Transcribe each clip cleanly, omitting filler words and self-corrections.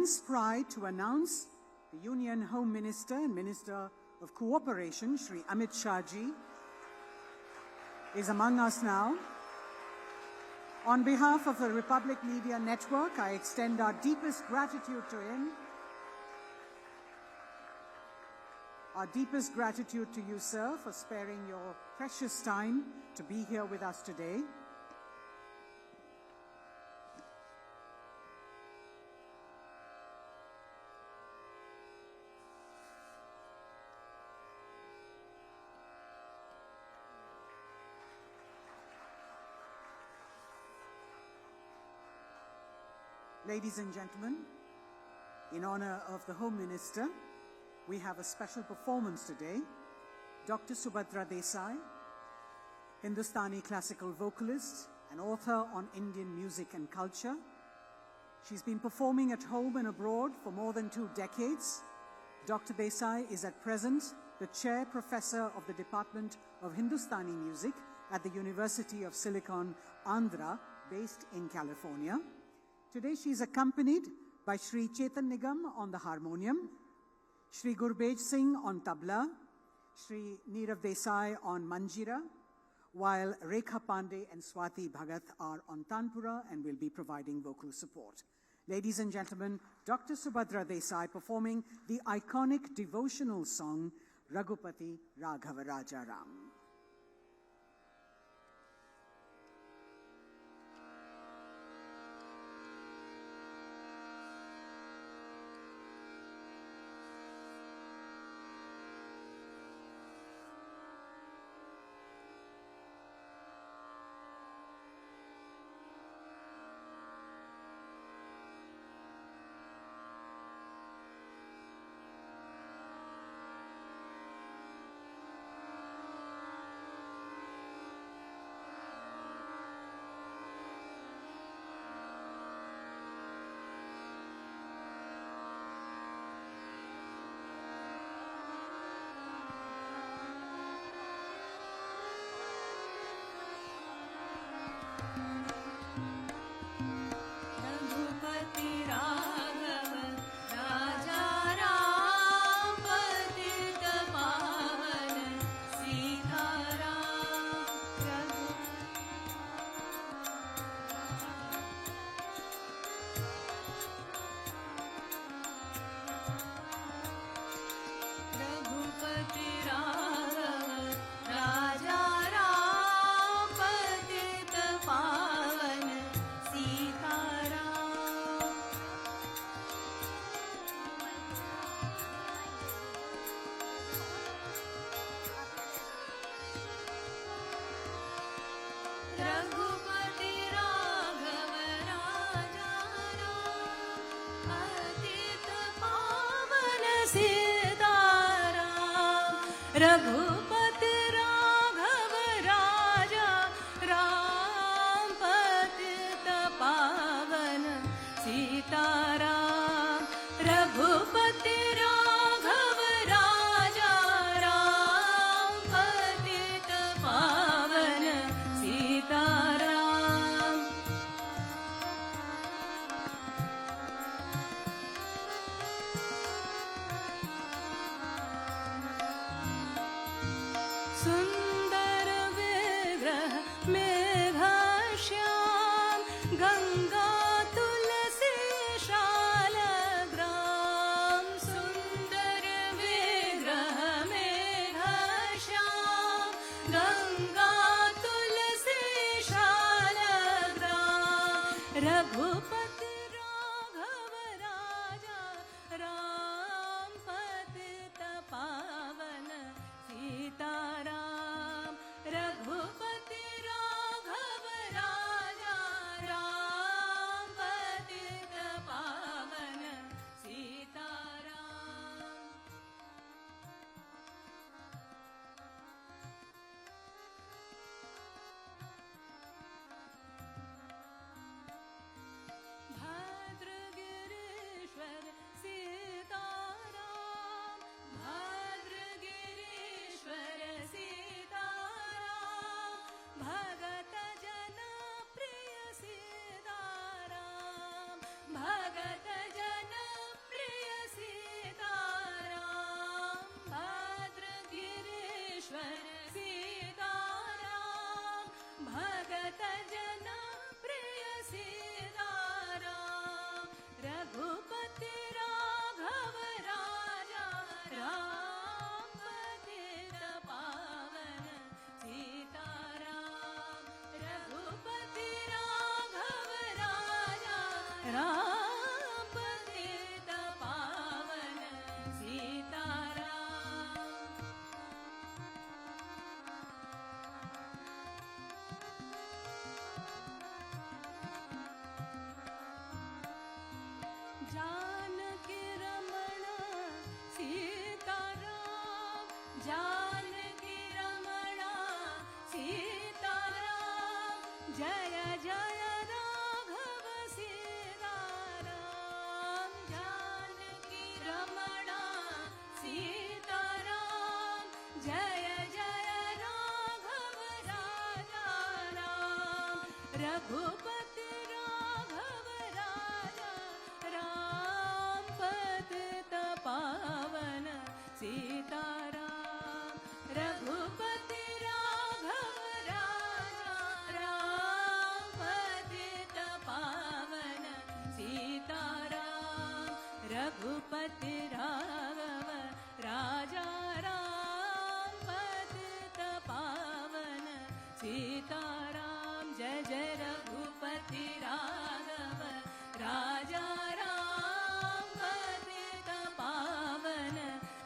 immense pride to announce the Union Home Minister and Minister of Cooperation, Shri Amit Shah Ji, is among us now. On behalf of the Republic Media Network, I extend our deepest gratitude to him. Our deepest gratitude to you, sir, for sparing your precious time to be here with us today. Ladies and gentlemen, in honor of the Home Minister, we have a special performance today. Dr. Subhadra Desai, Hindustani classical vocalist and author on Indian music and culture. She's been performing at home and abroad for more than 2 decades. Dr. Desai is at present the Chair Professor of the Department of Hindustani Music at the University of Silicon, Andhra, based in California. Today she is accompanied by Shri Chetan Nigam on the harmonium, Shri Gurbej Singh on tabla, Shri Nirav Desai on manjira, while Rekha Pandey and Swati Bhagat are on tanpura and will be providing vocal support. Ladies and gentlemen, Dr. Subhadra Desai performing the iconic devotional song Raghupati Raghava Raja Ram. Raghupati Raghav राजा राम पतित पावन सीताराम रघुपति राघव राजा राम पतित पावन सीताराम सुंदर विग्रह मेघ श्याम गंगा तुलसी श्याम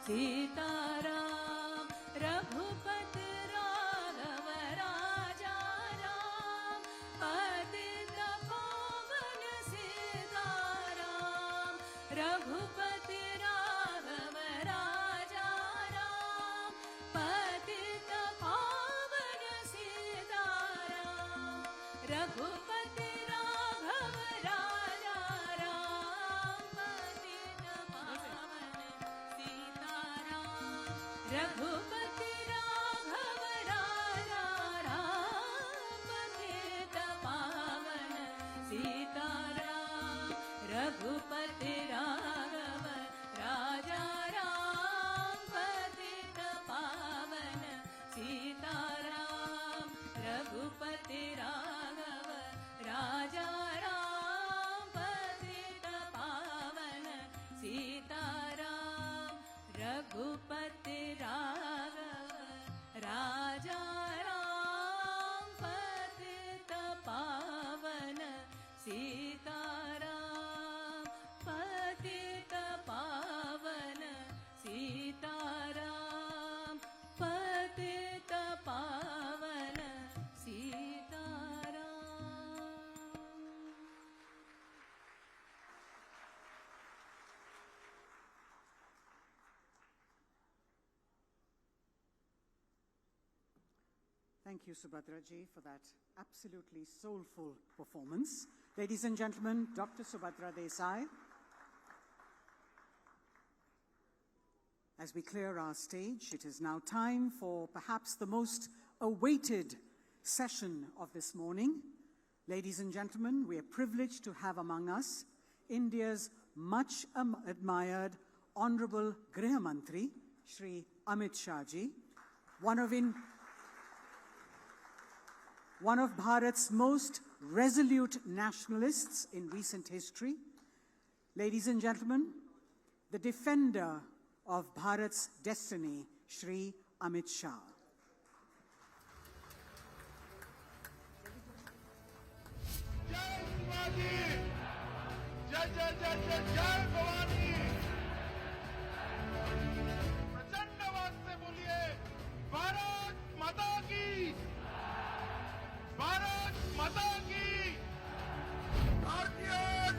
सीताराम रघुपति राघव राजा राम पतित पावन सीताराम रघुपति राघव राजा राम पतित पावन सीताराम रघुपति राघव राजा राम पतित पावन सीताराम रघुपति राघव राजा राम पतित पावन सीताराम रघुपति राघव राजा राम पतित पावन सीताराम रघुपति राघव राजा राम पतित पावन सीताराम रघुपति राघव राजा राम पतित पावन सीताराम पतित पावन सीताराम पतित पावन Sitaram. Thank you, Subhadra ji, for that absolutely soulful performance. Ladies and gentlemen, Dr. Subhadra Desai. As we clear our stage, it is now time for perhaps the most awaited session of this morning. Ladies and gentlemen, we are privileged to have among us India's much admired Honorable Griha Mantri, Shri Amit Shah ji, one of Bharat's most resolute nationalists in recent history. Ladies and gentlemen, the defender of Bharat's destiny, Shri Amit Shah. जय शिवाजी, जय जय जय जय जय भवानी। प्रचंड आवाज से बोलिए, भारत माता की, भारत माता की, भारतीय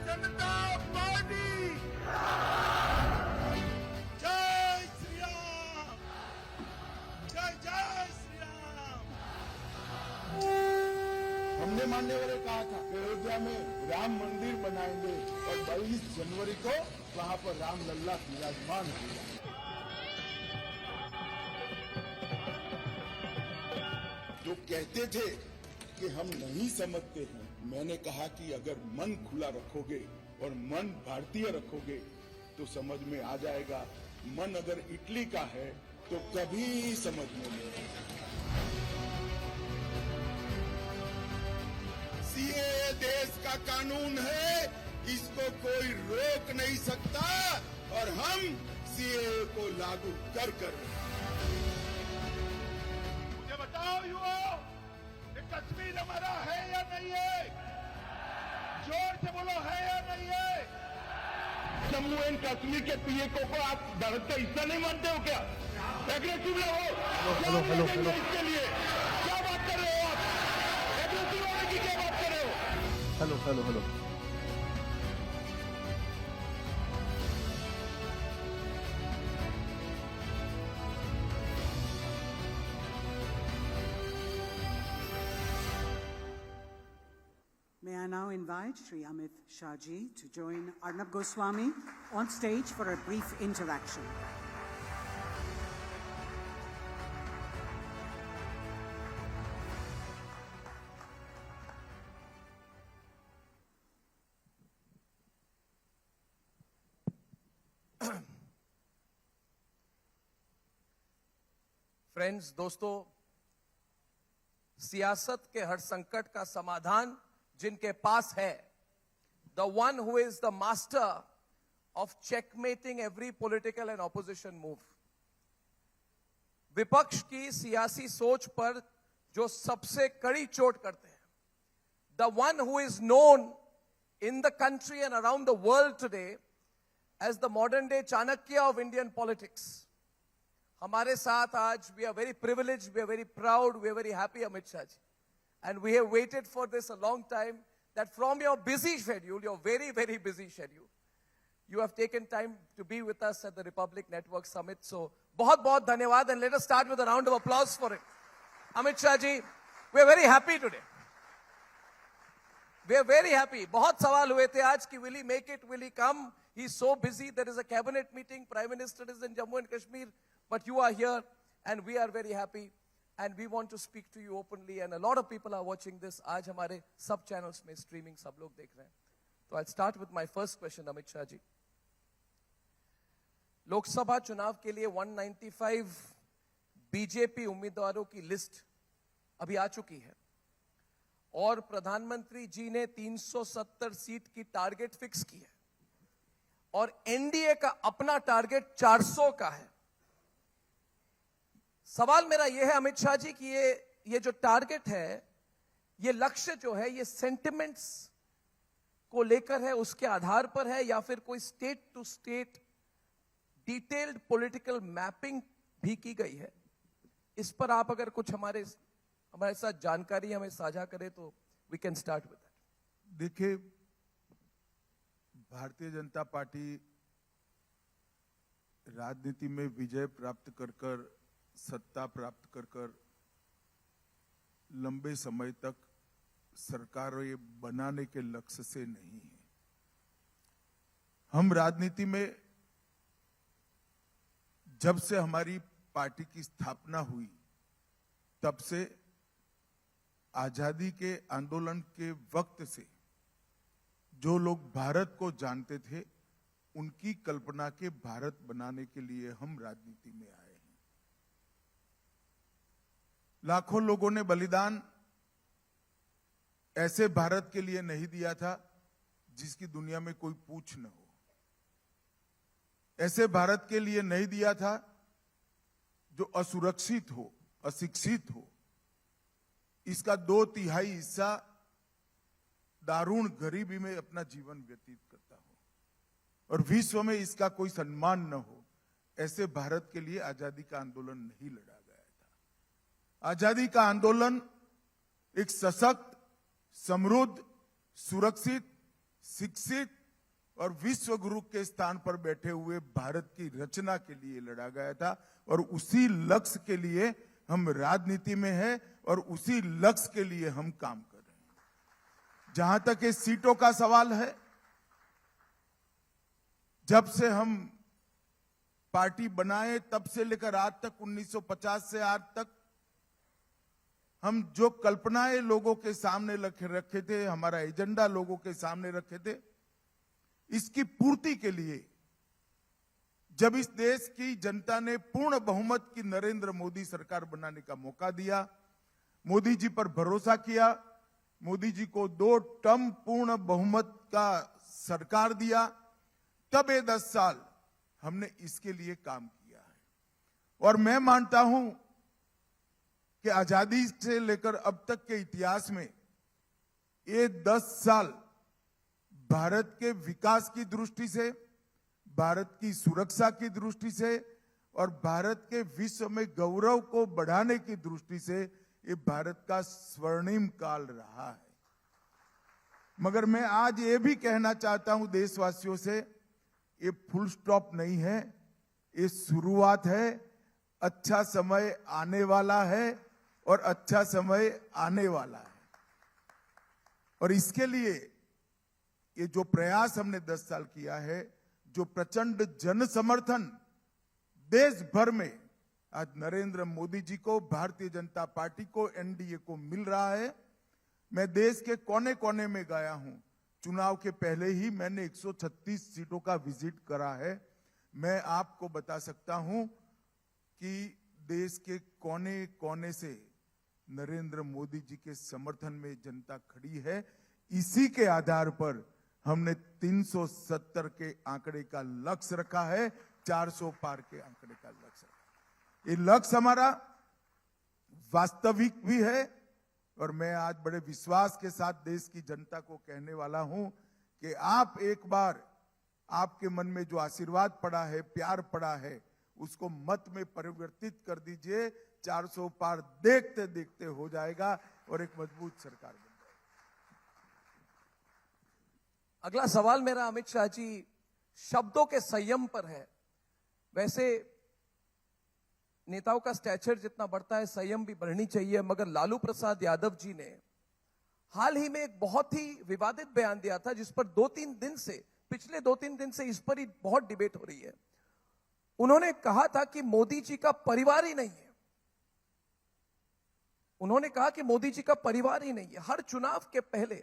जनता पार्टी। जय श्री राम, जय जय श्री राम। हमने मानने वाले कहा था कि अयोध्या में राम मंदिर बनाएंगे और 22 जनवरी को वहां पर राम लल्ला विराजमान होगा। जो कहते थे कि हम नहीं समझते हैं, मैंने कहा कि अगर मन खुला रखोगे और मन भारतीय रखोगे तो समझ में आ जाएगा। मन अगर इटली का है तो कभी समझ में नहीं आएगा। सीएए देश का कानून है, इसको कोई रोक नहीं सकता और हम सीएए को लागू कर मुझे बताओ युवाओ, ये कश्मीर हमारा है या नहीं है? जोर से बोलो, है या नहीं है? जम्मू एंड कश्मीर के पीएको को आप भारत का हिस्सा नहीं मानते हो क्या? एग्रेसिव रहो। हेलो इसके लिए क्या बात कर रहे हो आप? एग्रेसिव होने की क्या बात कर रहे हो? Hello May I now invite Shri Amit Shah ji to join Arnab Goswami on stage for a brief interaction. Friends, दोस्तों, सियासत के हर संकट का समाधान जिनके पास है, the one who is the master of checkmating every political and opposition move, विपक्ष की सियासी सोच पर जो सबसे कड़ी चोट करते हैं, the one who is known in the country and around the world today as the modern day Chanakya of Indian politics, हमारे साथ आज we are very privileged, we are very proud, we are very happy, Amit Shah ji. And we have waited for this a long time, that from your busy schedule, your very, very busy schedule, you have taken time to be with us at the Republic Network Summit. So, बहुत धन्यवाद, and let us start with a round of applause for it. Amit Shah ji, we are very happy today. We are very happy. बहुत सवाल हुए थे आज कि will he make it, will he come? He's so busy. There is a cabinet meeting. Prime Minister is in Jammu and Kashmir, but you are here, and we are very happy. And we want to speak to you openly. And a lot of people are watching this. आज हमारे सब channels में streaming सब लोग देख रहे हैं. So I'll start with my first question, Amit Shah ji. Lok Sabha चुनाव के लिए 195 बीजेपी उम्मीदवारों की लिस्ट अभी आ चुकी है और प्रधानमंत्री जी ने 370 सीट की टारगेट फिक्स की है और एनडीए का अपना टारगेट 400 का है. सवाल मेरा यह है अमित शाह जी कि ये जो टारगेट है, ये लक्ष्य जो है, ये सेंटिमेंट्स को लेकर है, उसके आधार पर है, या फिर कोई state to state detailed political mapping भी की गई है? इस पर आप अगर कुछ हमारे साथ जानकारी हमें साझा करें तो we can start with that. देखिए, भारतीय जनता पार्टी राजनीति में विजय प्राप्त कर सत्ता प्राप्त कर लंबे समय तक सरकारें बनाने के लक्ष्य से नहीं है. हम राजनीति में जब से हमारी पार्टी की स्थापना हुई तब से आजादी के आंदोलन के वक्त से जो लोग भारत को जानते थे, उनकी कल्पना के भारत बनाने के लिए हम राजनीति में आए हैं. लाखों लोगों ने बलिदान ऐसे भारत के लिए नहीं दिया था जिसकी दुनिया में कोई पूछ न हो. ऐसे भारत के लिए नहीं दिया था जो असुरक्षित हो, अशिक्षित हो. इसका 2/3 हिस्सा दारुण गरीबी में अपना जीवन व्यतीत करता हो और विश्व में इसका कोई सम्मान न हो. ऐसे भारत के लिए आजादी का आंदोलन नहीं लड़ा गया था. आजादी का आंदोलन एक सशक्त, समृद्ध, सुरक्षित, शिक्षित और विश्व गुरु के स्थान पर बैठे हुए भारत की रचना के लिए लड़ा गया था और उसी लक्ष्य के लिए हम राजनीति में हैं और उसी लक्ष्य के लिए हम काम कर रहे हैं. जहां तक ये सीटों का सवाल है, जब से हम पार्टी बनाए तब से लेकर आज तक, 1950 से आज तक, हम जो कल्पनाएं लोगों के सामने रखे थे, हमारा एजेंडा लोगों के सामने रखे थे, इसकी पूर्ति के लिए जब इस देश की जनता ने पूर्ण बहुमत की नरेंद्र मोदी सरकार बनाने का मौका दिया, मोदी जी पर भरोसा किया, मोदी जी को 2 टर्म पूर्ण बहुमत का सरकार दिया, तब ये 10 साल हमने इसके लिए काम किया है. और मैं मानता हूं कि आजादी से लेकर अब तक के इतिहास में ये 10 साल भारत के विकास की दृष्टि से, भारत की सुरक्षा की दृष्टि से और भारत के विश्व में गौरव को बढ़ाने की दृष्टि से ये भारत का स्वर्णिम काल रहा है. मगर मैं आज ये भी कहना चाहता हूं देशवासियों से, ये फुल स्टॉप नहीं है, ये शुरुआत है. अच्छा समय आने वाला है और अच्छा समय आने वाला है. और इसके लिए ये जो प्रयास हमने 10 साल किया है, जो प्रचंड जन समर्थन देश भर में आज नरेंद्र मोदी जी को, भारतीय जनता पार्टी को, एनडीए को मिल रहा है. मैं देश के कोने कोने में गया हूं. चुनाव के पहले ही मैंने 136 सीटों का विजिट करा है. मैं आपको बता सकता हूं कि देश के कोने कोने से नरेंद्र मोदी जी के समर्थन में जनता खड़ी है. इसी के आधार पर हमने 370 के आंकड़े का लक्ष्य रखा है, 400 पार के आंकड़े का लक्ष्य रखा. ये लक्ष्य हमारा वास्तविक भी है और मैं आज बड़े विश्वास के साथ देश की जनता को कहने वाला हूं कि आप एक बार, आपके मन में जो आशीर्वाद पड़ा है, प्यार पड़ा है, उसको मत में परिवर्तित कर दीजिए। 400 पार देखते देखते हो जाएगा और एक मजबूत सरकार बन जाएगी। अगला सवाल मेरा अमित शाह जी शब्दों के संयम पर है। वैसे नेताओं का स्टैचर जितना बढ़ता है संयम भी बढ़नी चाहिए, मगर लालू प्रसाद यादव जी ने हाल ही में एक बहुत ही विवादित बयान दिया था जिस पर पिछले 2-3 दिन से इस पर ही बहुत डिबेट हो रही है। उन्होंने कहा था कि मोदी जी का परिवार ही नहीं है। उन्होंने कहा कि मोदी जी का परिवार ही नहीं है। हर चुनाव के पहले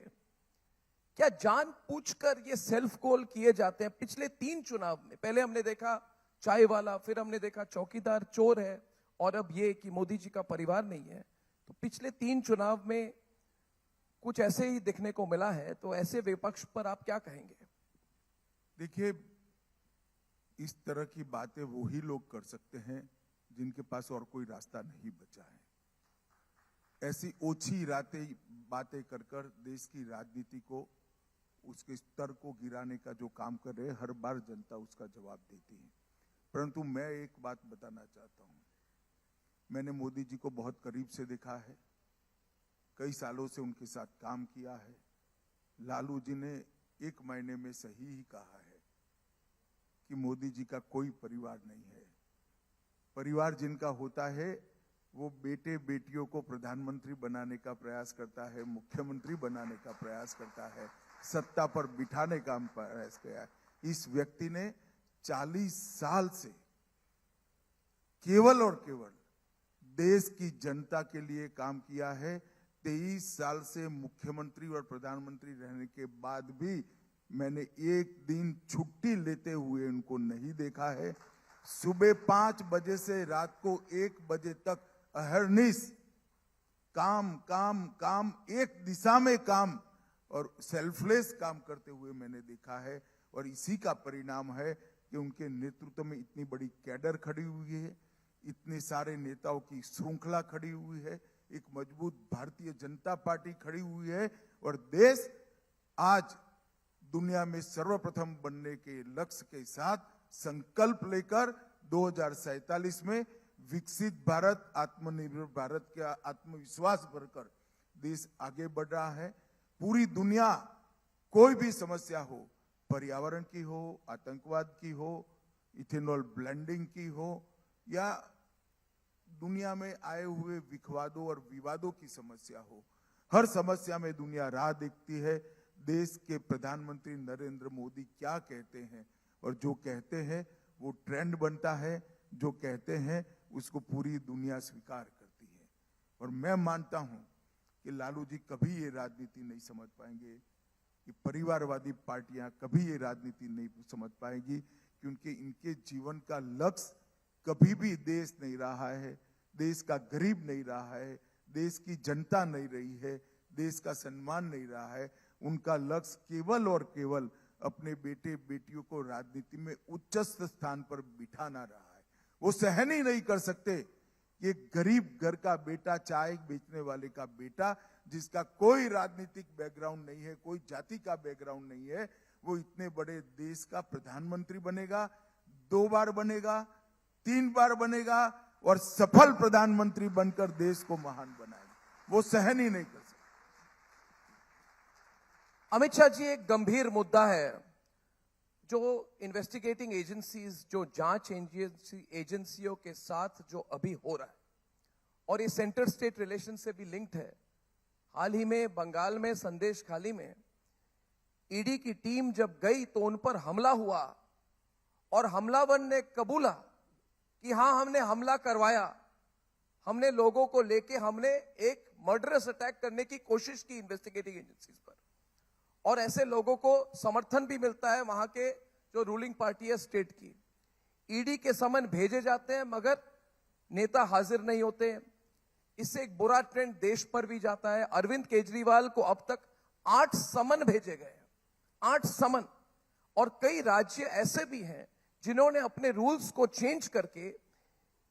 क्या जानबूझकर ये सेल्फ गोल किए जाते हैं? पिछले 3 चुनाव में पहले हमने देखा चाय वाला, फिर हमने देखा चौकीदार चोर है, और अब ये कि मोदी जी का परिवार नहीं है। तो पिछले 3 चुनाव में कुछ ऐसे ही दिखने को मिला है। तो ऐसे विपक्ष पर आप क्या कहेंगे? देखिए, इस तरह की बातें वो ही लोग कर सकते हैं जिनके पास और कोई रास्ता नहीं बचा है। ऐसी ओछी बातें कर कर देश की राजनीति को, उसके स्तर को गिराने का जो काम कर रहे हैं, हर बार जनता उसका जवाब देती है। परंतु मैं एक बात बताना चाहता हूं, मैंने मोदी जी को बहुत करीब से देखा है, कई सालों से उनके साथ काम किया है। लालू जी ने 1 महीने में सही ही कहा है कि मोदी जी का कोई परिवार नहीं है। परिवार जिनका होता है वो बेटे बेटियों को प्रधानमंत्री बनाने का प्रयास करता है, मुख्यमंत्री बनाने का प्रयास करता है, सत्ता पर बिठाने का प्रयास किया है। इस व्यक्ति ने 40 साल से केवल और केवल देश की जनता के लिए काम किया है। 23 साल से मुख्यमंत्री और प्रधानमंत्री रहने के बाद भी मैंने एक दिन छुट्टी लेते हुए उनको नहीं देखा है। सुबह 5 बजे से रात को 1 बजे तक अहर्निश काम काम काम, एक दिशा में काम और सेल्फलेस काम करते हुए मैंने देखा है। और इसी का परिणाम है कि उनके नेतृत्व में इतनी बड़ी कैडर खड़ी हुई है, इतने सारे नेताओं की श्रृंखला खड़ी हुई है, एक मजबूत भारतीय जनता पार्टी खड़ी हुई है। और देश आज दुनिया में सर्वप्रथम बनने के लक्ष्य के साथ संकल्प लेकर 2047 में विकसित भारत, आत्मनिर्भर भारत का आत्मविश्वास भरकर देश आगे बढ़ रहा है। पूरी दुनिया कोई भी समस्या हो, पर्यावरण की हो, आतंकवाद की हो, इथेनॉल ब्लेंडिंग की हो, या दुनिया में आए हुए विखवादों और विवादों की समस्या हो, हर समस्या में दुनिया राह देखती है। देश के प्रधानमंत्री नरेंद्र मोदी क्या कहते हैं, और जो कहते हैं वो ट्रेंड बनता है, जो कहते हैं उसको पूरी दुनिया स्वीकार करती है। और मैं मानता हूं कि लालू जी कभी ये राजनीति नहीं समझ पाएंगे, कि परिवारवादी पार्टियां कभी ये राजनीति नहीं समझ पाएंगी, क्योंकि इनके जीवन का लक्ष्य कभी भी देश नहीं रहा है, देश का गरीब नहीं रहा है, देश की जनता नहीं रही है, देश का सम्मान नहीं रहा है। उनका लक्ष्य केवल और केवल अपने बेटे बेटियों को राजनीति में उच्चस्थ स्थान पर बिठाना रहा है। वो सहन ही नहीं कर सकते कि एक गरीब घर का बेटा, चाय बेचने वाले का बेटा, जिसका कोई राजनीतिक बैकग्राउंड नहीं है, कोई जाति का बैकग्राउंड नहीं है, वो इतने बड़े देश का प्रधानमंत्री बनेगा, 2 बार बनेगा, 3 बार बनेगा और सफल प्रधानमंत्री बनकर देश को महान बनाएगा। वो सहन ही नहीं कर सकते। अमित शाह जी, एक गंभीर मुद्दा है जो इन्वेस्टिगेटिंग एजेंसीज, जो जांच एजेंसियों के साथ जो अभी हो रहा है, और ये सेंटर स्टेट रिलेशन से भी लिंक्ड है। हाल ही में बंगाल में संदेश खाली में ईडी की टीम जब गई तो उन पर हमला हुआ और हमलावर ने कबूला कि हां, हमने हमला करवाया, हमने लोगों को लेके हमने एक मर्डरस अटैक करने की कोशिश की इन्वेस्टिगेटिंग एजेंसीज पर। और ऐसे लोगों को समर्थन भी मिलता है वहां के जो रूलिंग पार्टी है स्टेट की। ईडी के समन भेजे जाते हैं मगर नेता हाजिर नहीं होते। इससे एक बुरा ट्रेंड देश पर भी जाता है। अरविंद केजरीवाल को अब तक 8 समन भेजे गए हैं, 8 समन। और कई राज्य ऐसे भी हैं जिन्होंने अपने रूल्स को चेंज करके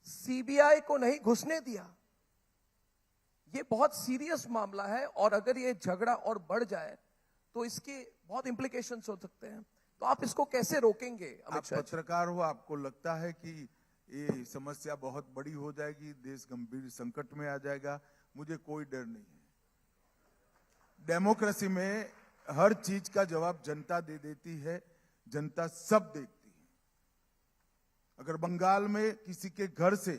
सीबीआई को नहीं घुसने दिया। ये बहुत सीरियस मामला है और अगर ये झगड़ा और बढ़ जाए तो इसके बहुत इंप्लीकेशंस हो सकते हैं। तो आप इसको कैसे रोकेंगे? आप पत्रकार हो, आपको लगता है कि ये समस्या बहुत बड़ी हो जाएगी, देश गंभीर संकट में आ जाएगा। मुझे कोई डर नहीं है। डेमोक्रेसी में हर चीज का जवाब जनता दे देती है, जनता सब देखती है। अगर बंगाल में किसी के घर से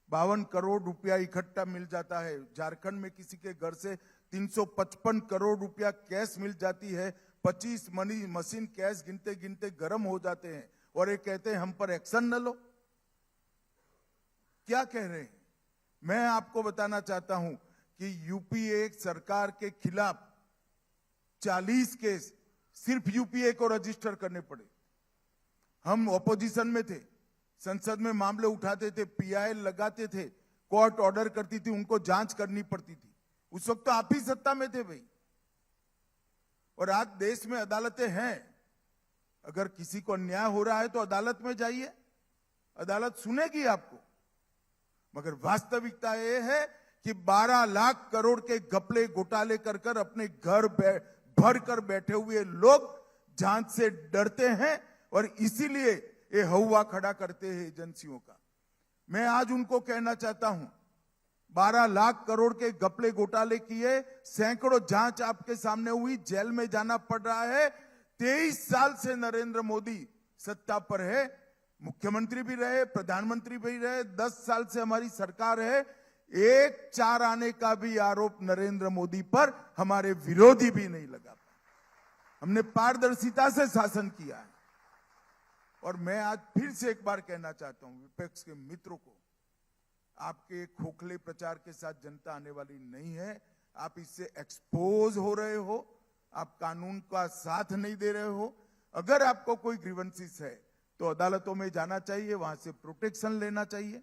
52 करोड़ रुपया इकट्ठा मिल जाता है, झारखंड में किसी के घर से 355 करोड़ रुपया कैश मिल जाती है, 25 मनी मशीन कैश गिनते गिनते गर्म हो जाते हैं और ये कहते हैं हम पर एक्शन न लो। क्या कह रहे हैं? मैं आपको बताना चाहता हूं कि यूपीए सरकार के खिलाफ 40 केस सिर्फ यूपीए को रजिस्टर करने पड़े। हम ऑपोजिशन में थे, संसद में मामले उठाते थे, पीआई लगाते थे, कोर्ट ऑर्डर करती थी, उनको जांच करनी पड़ती थी। उस वक्त तो आप ही सत्ता में थे भाई। और आज देश में अदालतें हैं। अगर किसी को अन्याय हो रहा है तो अदालत में जाइए, अदालत सुनेगी आपको। मगर वास्तविकता यह है कि 12 लाख करोड़ के घपले घोटाले कर कर अपने घर भर कर बैठे हुए लोग जांच से डरते हैं और इसीलिए ये हवा खड़ा करते हैं एजेंसियों का। मैं आज उनको कहना चाहता हूं, 12 लाख करोड़ के घपले घोटाले किए, सैकड़ों जांच आपके सामने हुई, जेल में जाना पड़ रहा है। 23 साल से नरेंद्र मोदी सत्ता पर है, मुख्यमंत्री भी रहे, प्रधानमंत्री भी रहे, 10 साल से हमारी सरकार है। एक चार आने का भी आरोप नरेंद्र मोदी पर हमारे विरोधी भी नहीं लगा पाए। हमने पारदर्शिता से शासन किया है। और मैं आज फिर से एक बार कहना चाहता हूं विपक्ष के मित्रों को, आपके खोखले प्रचार के साथ जनता आने वाली नहीं है। आप इससे एक्सपोज हो रहे हो, आप कानून का साथ नहीं दे रहे हो। अगर आपको कोई ग्रीवेंसेस है तो अदालतों में जाना चाहिए, वहां से प्रोटेक्शन लेना चाहिए।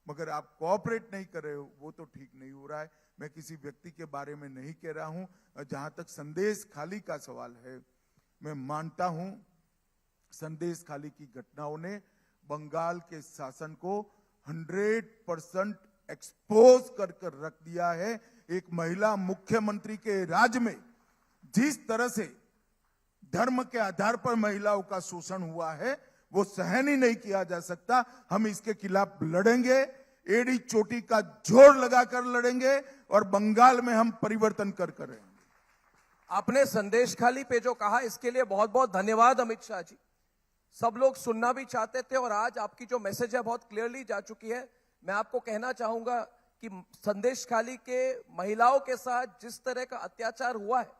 मगर आप कोऑपरेट नहीं कर रहे हो, वो तो ठीक नहीं हो रहा है। मैं किसी व्यक्ति के बारे में नहीं कह रहा हूं। जहां तक संदेश खाली का सवाल है, मैं मानता हूं संदेश खाली की घटनाओं ने बंगाल के शासन को 100% एक्सपोज कर रख दिया है। एक महिला मुख्यमंत्री के राज्य में जिस तरह से धर्म के आधार पर महिलाओं का शोषण हुआ है, वो सहन ही नहीं किया जा सकता। हम इसके खिलाफ लड़ेंगे, एड़ी चोटी का जोर लगाकर लड़ेंगे और बंगाल में हम परिवर्तन कर रहेंगे। आपने संदेश खाली पे जो कहा, इसके लिए बहुत बहुत धन्यवाद अमित शाह जी। सब लोग सुनना भी चाहते थे और आज आपकी जो मैसेज है बहुत क्लियरली जा चुकी है। मैं आपको कहना चाहूंगा कि संदेश खाली के महिलाओं के साथ जिस तरह का अत्याचार हुआ है,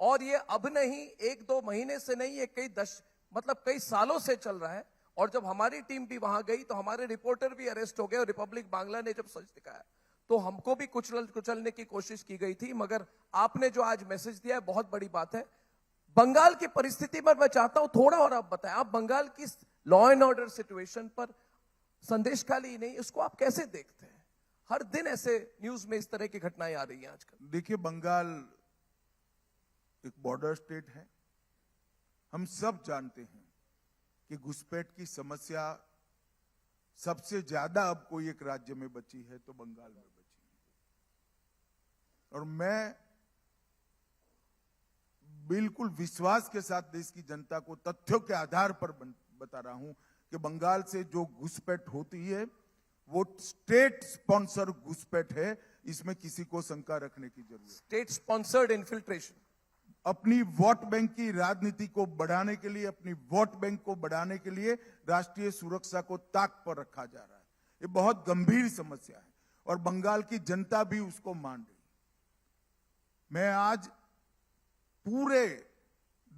और ये अब नहीं, 1-2 महीने से नहीं, ये कई सालों से चल रहा है। और जब हमारी टीम भी वहां गई तो हमारे रिपोर्टर भी अरेस्ट हो गए और रिपब्लिक बांग्ला ने जब सच दिखाया तो हमको भी कुचलने की कोशिश की गई थी। मगर आपने जो आज मैसेज दिया है बहुत बड़ी बात है। बंगाल की परिस्थिति पर मैं चाहता हूं थोड़ा और आप बताएं, आप बंगाल की लॉ एंड ऑर्डर सिचुएशन पर संदेश खाली नहीं, इसको आप कैसे देखते हैं? हर दिन ऐसे न्यूज में इस तरह की घटनाएं आ रही हैं आजकल। देखिए, बंगाल एक बॉर्डर स्टेट है। हम सब जानते हैं कि घुसपैठ की समस्या सबसे ज्यादा अब कोई एक राज्य में बची है तो बंगाल में बची है। और मैं बिल्कुल विश्वास के साथ देश की जनता को तथ्यों के आधार पर बता रहा हूं कि बंगाल से जो घुसपैठ होती है वो स्टेट स्पॉन्सर घुसपैठ है। इसमें किसी को शंका रखने की जरूरत है। स्टेट स्पॉन्सर्ड इन्फिल्ट्रेशन, अपनी वोट बैंक की राजनीति को बढ़ाने के लिए, अपनी वोट बैंक को बढ़ाने के लिए राष्ट्रीय सुरक्षा को ताक पर रखा जा रहा है। ये बहुत गंभीर समस्या है और बंगाल की जनता भी उसको मान रही। मैं आज पूरे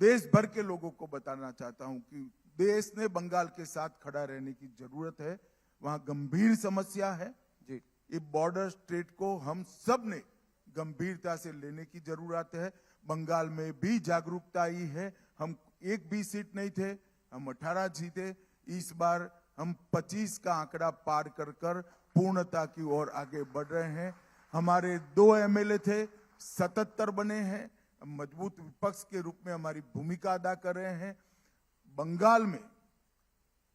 देश भर के लोगों को बताना चाहता हूं कि देश ने बंगाल के साथ खड़ा रहने की जरूरत है। वहां गंभीर समस्या है जी। ये बॉर्डर स्टेट को हम सब ने गंभीरता से लेने की जरूरत है। बंगाल में भी जागरूकता आई है। हम एक भी सीट नहीं थे, हम 18 जीते। इस बार हम 25 का आंकड़ा पार कर पूर्णता की ओर आगे बढ़ रहे हैं। हमारे 2 एमएलए थे, 77 बने हैं। मजबूत विपक्ष के रूप में हमारी भूमिका अदा कर रहे हैं। बंगाल में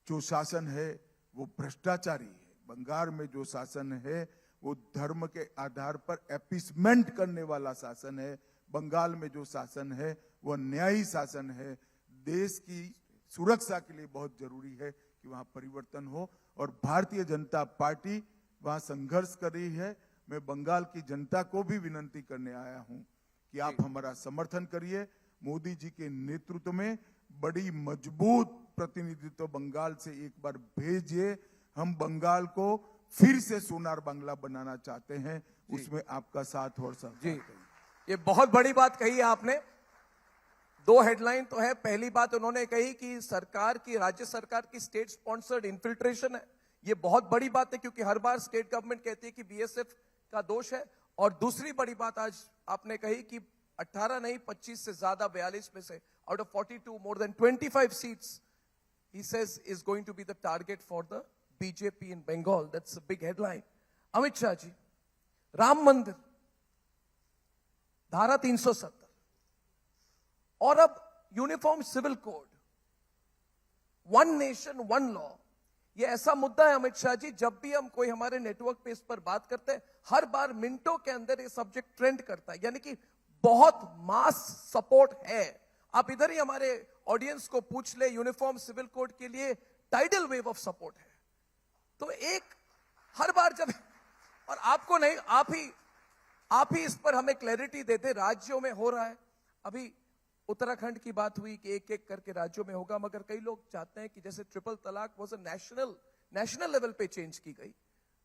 जो शासन है वो भ्रष्टाचारी है। बंगाल में जो शासन है वो धर्म के आधार पर एपीसमेंट करने वाला शासन है। बंगाल में जो शासन है वो न्यायी शासन है। देश की सुरक्षा के लिए बहुत जरूरी है कि वहां परिवर्तन हो और भारतीय जनता पार्टी वहां संघर्ष कर रही है। मैं बंगाल की जनता को भी विनंती करने आया हूं कि आप हमारा समर्थन करिए। मोदी जी के नेतृत्व में बड़ी मजबूत प्रतिनिधित्व बंगाल से एक बार भेजिए। हम बंगाल को फिर से सोनार बांग्ला बनाना चाहते हैं, उसमें आपका साथ और सहयोग जी, चाहिए। ये बहुत बड़ी बात कही है आपने। दो हेडलाइन तो है। पहली बात उन्होंने कही कि सरकार की, राज्य सरकार की स्टेट स्पॉन्सर्ड इन्फिल्ट्रेशन है। ये बहुत बड़ी बात है क्योंकि हर बार स्टेट गवर्नमेंट कहती है कि बीएसएफ का दोष है। और दूसरी बड़ी बात आज आपने कही कि 18 नहीं 25 से ज्यादा 42 में से out of 42 more than 25 seats he says is going to be the target for the BJP in Bengal. That's a big headline. Amit Shah ji, Ram Mandir, धारा 370 और अब uniform civil code, one nation one law, ये ऐसा मुद्दा है अमित शाह जी, जब भी हम कोई हमारे नेटवर्क पे इस पर बात करते हैं, हर बार मिनटों के अंदर ये सब्जेक्ट ट्रेंड करता है। यानी कि बहुत मास सपोर्ट है। आप इधर ही हमारे ऑडियंस को पूछ ले, यूनिफॉर्म सिविल कोड के लिए टाइडल वेव ऑफ सपोर्ट है। तो एक हर बार जब, और आपको नहीं, आप ही इस पर हमें क्लैरिटी देते। राज्यों में हो रहा है, अभी उत्तराखंड की बात हुई कि एक एक करके राज्यों में होगा, मगर कई लोग चाहते हैं कि जैसे ट्रिपल तलाक वॉज अ नेशनल लेवल पे चेंज की गई,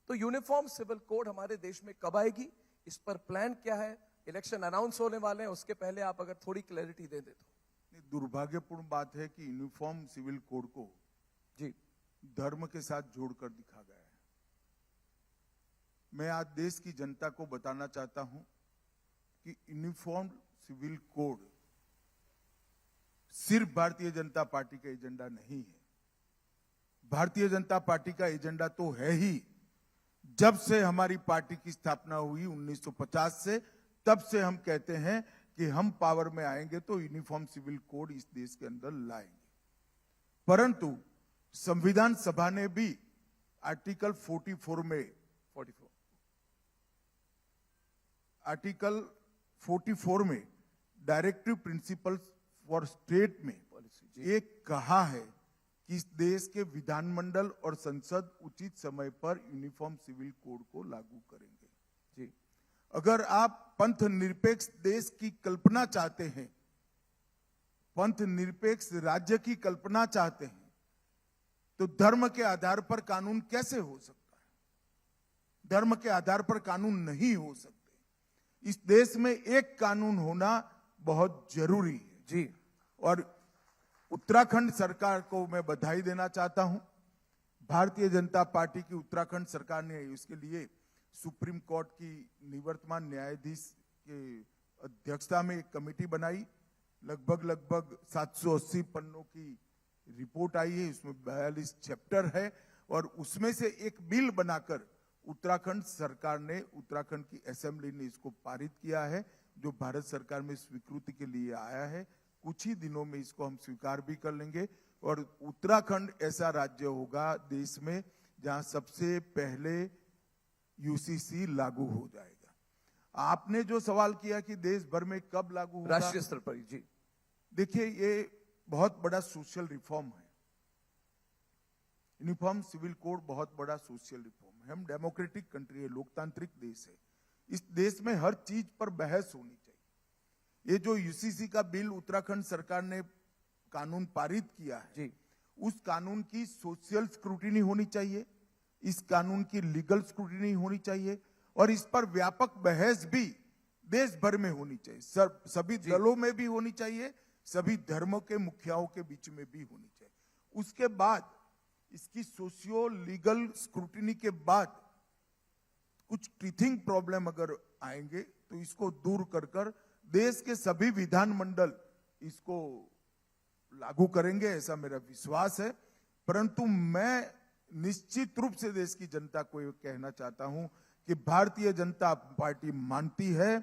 तो यूनिफॉर्म सिविल कोड हमारे देश में कब आएगी, इस पर प्लान क्या है? इलेक्शन अनाउंस होने वाले हैं, उसके पहले आप अगर थोड़ी क्लैरिटी दे दे तो। दुर्भाग्यपूर्ण बात है कि यूनिफॉर्म सिविल कोड को जी, धर्म के साथ जोड़कर दिखा गया है। मैं आज देश की जनता को बताना चाहता हूं कि यूनिफॉर्म सिविल कोड सिर्फ भारतीय जनता पार्टी का एजेंडा नहीं है। भारतीय जनता पार्टी का एजेंडा तो है ही। जब से हमारी पार्टी की स्थापना हुई 1950 से, तब से हम कहते हैं कि हम पावर में आएंगे तो यूनिफॉर्म सिविल कोड इस देश के अंदर लाएंगे। परंतु संविधान सभा ने भी आर्टिकल 44 में, आर्टिकल 44 में डायरेक्टिव प्रिंसिपल्स फॉर स्टेट में एक कहा है कि इस देश के विधानमंडल और संसद उचित समय पर यूनिफॉर्म सिविल कोड को लागू करेंगे। जी, अगर आप पंथ निरपेक्ष देश की कल्पना चाहते हैं, पंथ निरपेक्ष राज्य की कल्पना चाहते हैं, तो धर्म के आधार पर कानून कैसे हो सकता है? धर्म के आधार पर कानून नहीं हो सकते। इस देश में एक कानून होना बहुत जरूरी है। जी, और उत्तराखंड सरकार को मैं बधाई देना चाहता हूं। भारतीय जनता पार्टी की उत्तराखंड सरकार ने इसके लिए सुप्रीम कोर्ट की निवर्तमान न्यायाधीश के अध्यक्षता में एक कमेटी बनाई। लगभग 780 पन्नों की रिपोर्ट आई है, इसमें 42 चैप्टर है और उसमें से एक बिल बनाकर उत्तराखंड सरकार ने, उत्तराखंड की असेंबली ने इसको पारित किया है, जो भारत सरकार में स्वीकृति के लिए आया है। कुछ ही दिनों में इसको हम स्वीकार भी कर लेंगे और उत्तराखंड ऐसा राज्य होगा देश में जहां सबसे पहले यूसीसी लागू हो जाएगा। आपने जो सवाल किया कि देश भर में कब लागू होगा, राष्ट्रीय स्तर पर, जी, देखिए ये बहुत बड़ा सोशल रिफॉर्म है। यूनिफॉर्म सिविल कोड बहुत बड़ा सोशल रिफॉर्म है। हम डेमोक्रेटिक कंट्री है, लोकतांत्रिक देश है। इस देश में हर चीज पर बहस होनी चाहिए। ये जो यूसीसी का बिल उत्तराखंड सरकार ने कानून पारित किया है, जी, उस कानून की सोशल स्क्रूटिनी होनी चाहिए, इस कानून की लीगल स्क्रूटिनी होनी चाहिए और इस पर व्यापक बहस भी देश भर में होनी चाहिए। सभी दलों में भी होनी चाहिए, सभी धर्मों के मुखियाओं के बीच में भी होनी चाहिए। उसके बाद इसकी सोशियो लीगल स्क्रूटिनी के बाद कुछ टीथिंग प्रॉब्लम अगर आएंगे तो इसको दूर कर देश के सभी विधानमंडल इसको लागू करेंगे, ऐसा मेरा विश्वास है। परंतु मैं निश्चित रूप से देश की जनता को ये कहना चाहता हूं कि भारतीय जनता पार्टी मानती है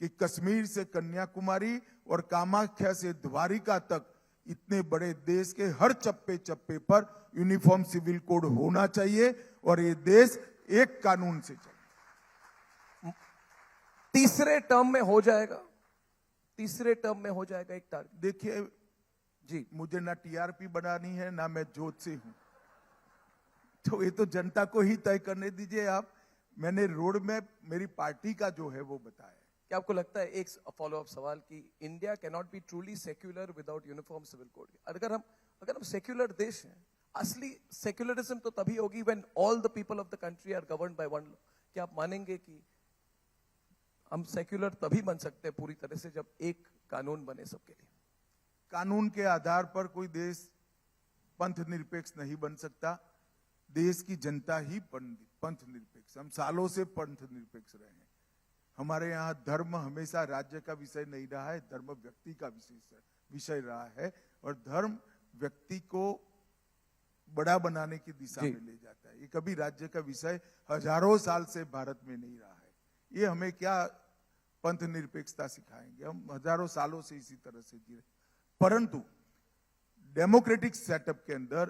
कि कश्मीर से कन्याकुमारी और कामाख्या से द्वारिका तक इतने बड़े देश के हर चप्पे चप्पे पर यूनिफॉर्म सिविल कोड होना चाहिए और ये देश एक कानून से चले। तीसरे टर्म में हो जाएगा, तीसरे टर्म में हो जाएगा एक टारगेट। देखिए जी, मुझे ना टीआरपी बनानी है, ना मैं जोत से हूं। तो ये तो जनता को ही तय करने दीजिए आप। मैंने रोड मैप मेरी पार्टी का जो है वो बताया। क्या आपको लगता है, एक फॉलो अप सवाल, कि India can not be truly secular without uniform civil code? अगर हम सेक्युलर देश हैं, असली सेक्युलरिज्म तो तभी होगी when all the people of the country are governed by one law. क्या आप मानेंगे कि हम सेक्युलर तभी बन सकते हैं पूरी तरह से जब एक कानून बने सबके लिए? कानून के आधार पर कोई देश पंथ निरपेक्ष नहीं बन सकता। देश की जनता ही पंथ निरपेक्ष। हम सालों से पंथ निरपेक्ष रहे हैं। हमारे यहाँ धर्म हमेशा राज्य का विषय नहीं रहा है, धर्म व्यक्ति का विषय रहा है, और धर्म व्यक्ति को बड़ा बनाने की दिशा में ले जाता है। ये कभी राज्य का विषय हजारों साल से भारत में नहीं रहा है। ये हमें क्या पंथ निरपेक्षता सिखाएंगे? हम हजारों सालों से इसी तरह से जी रहे। परंतु डेमोक्रेटिक सेटअप के अंदर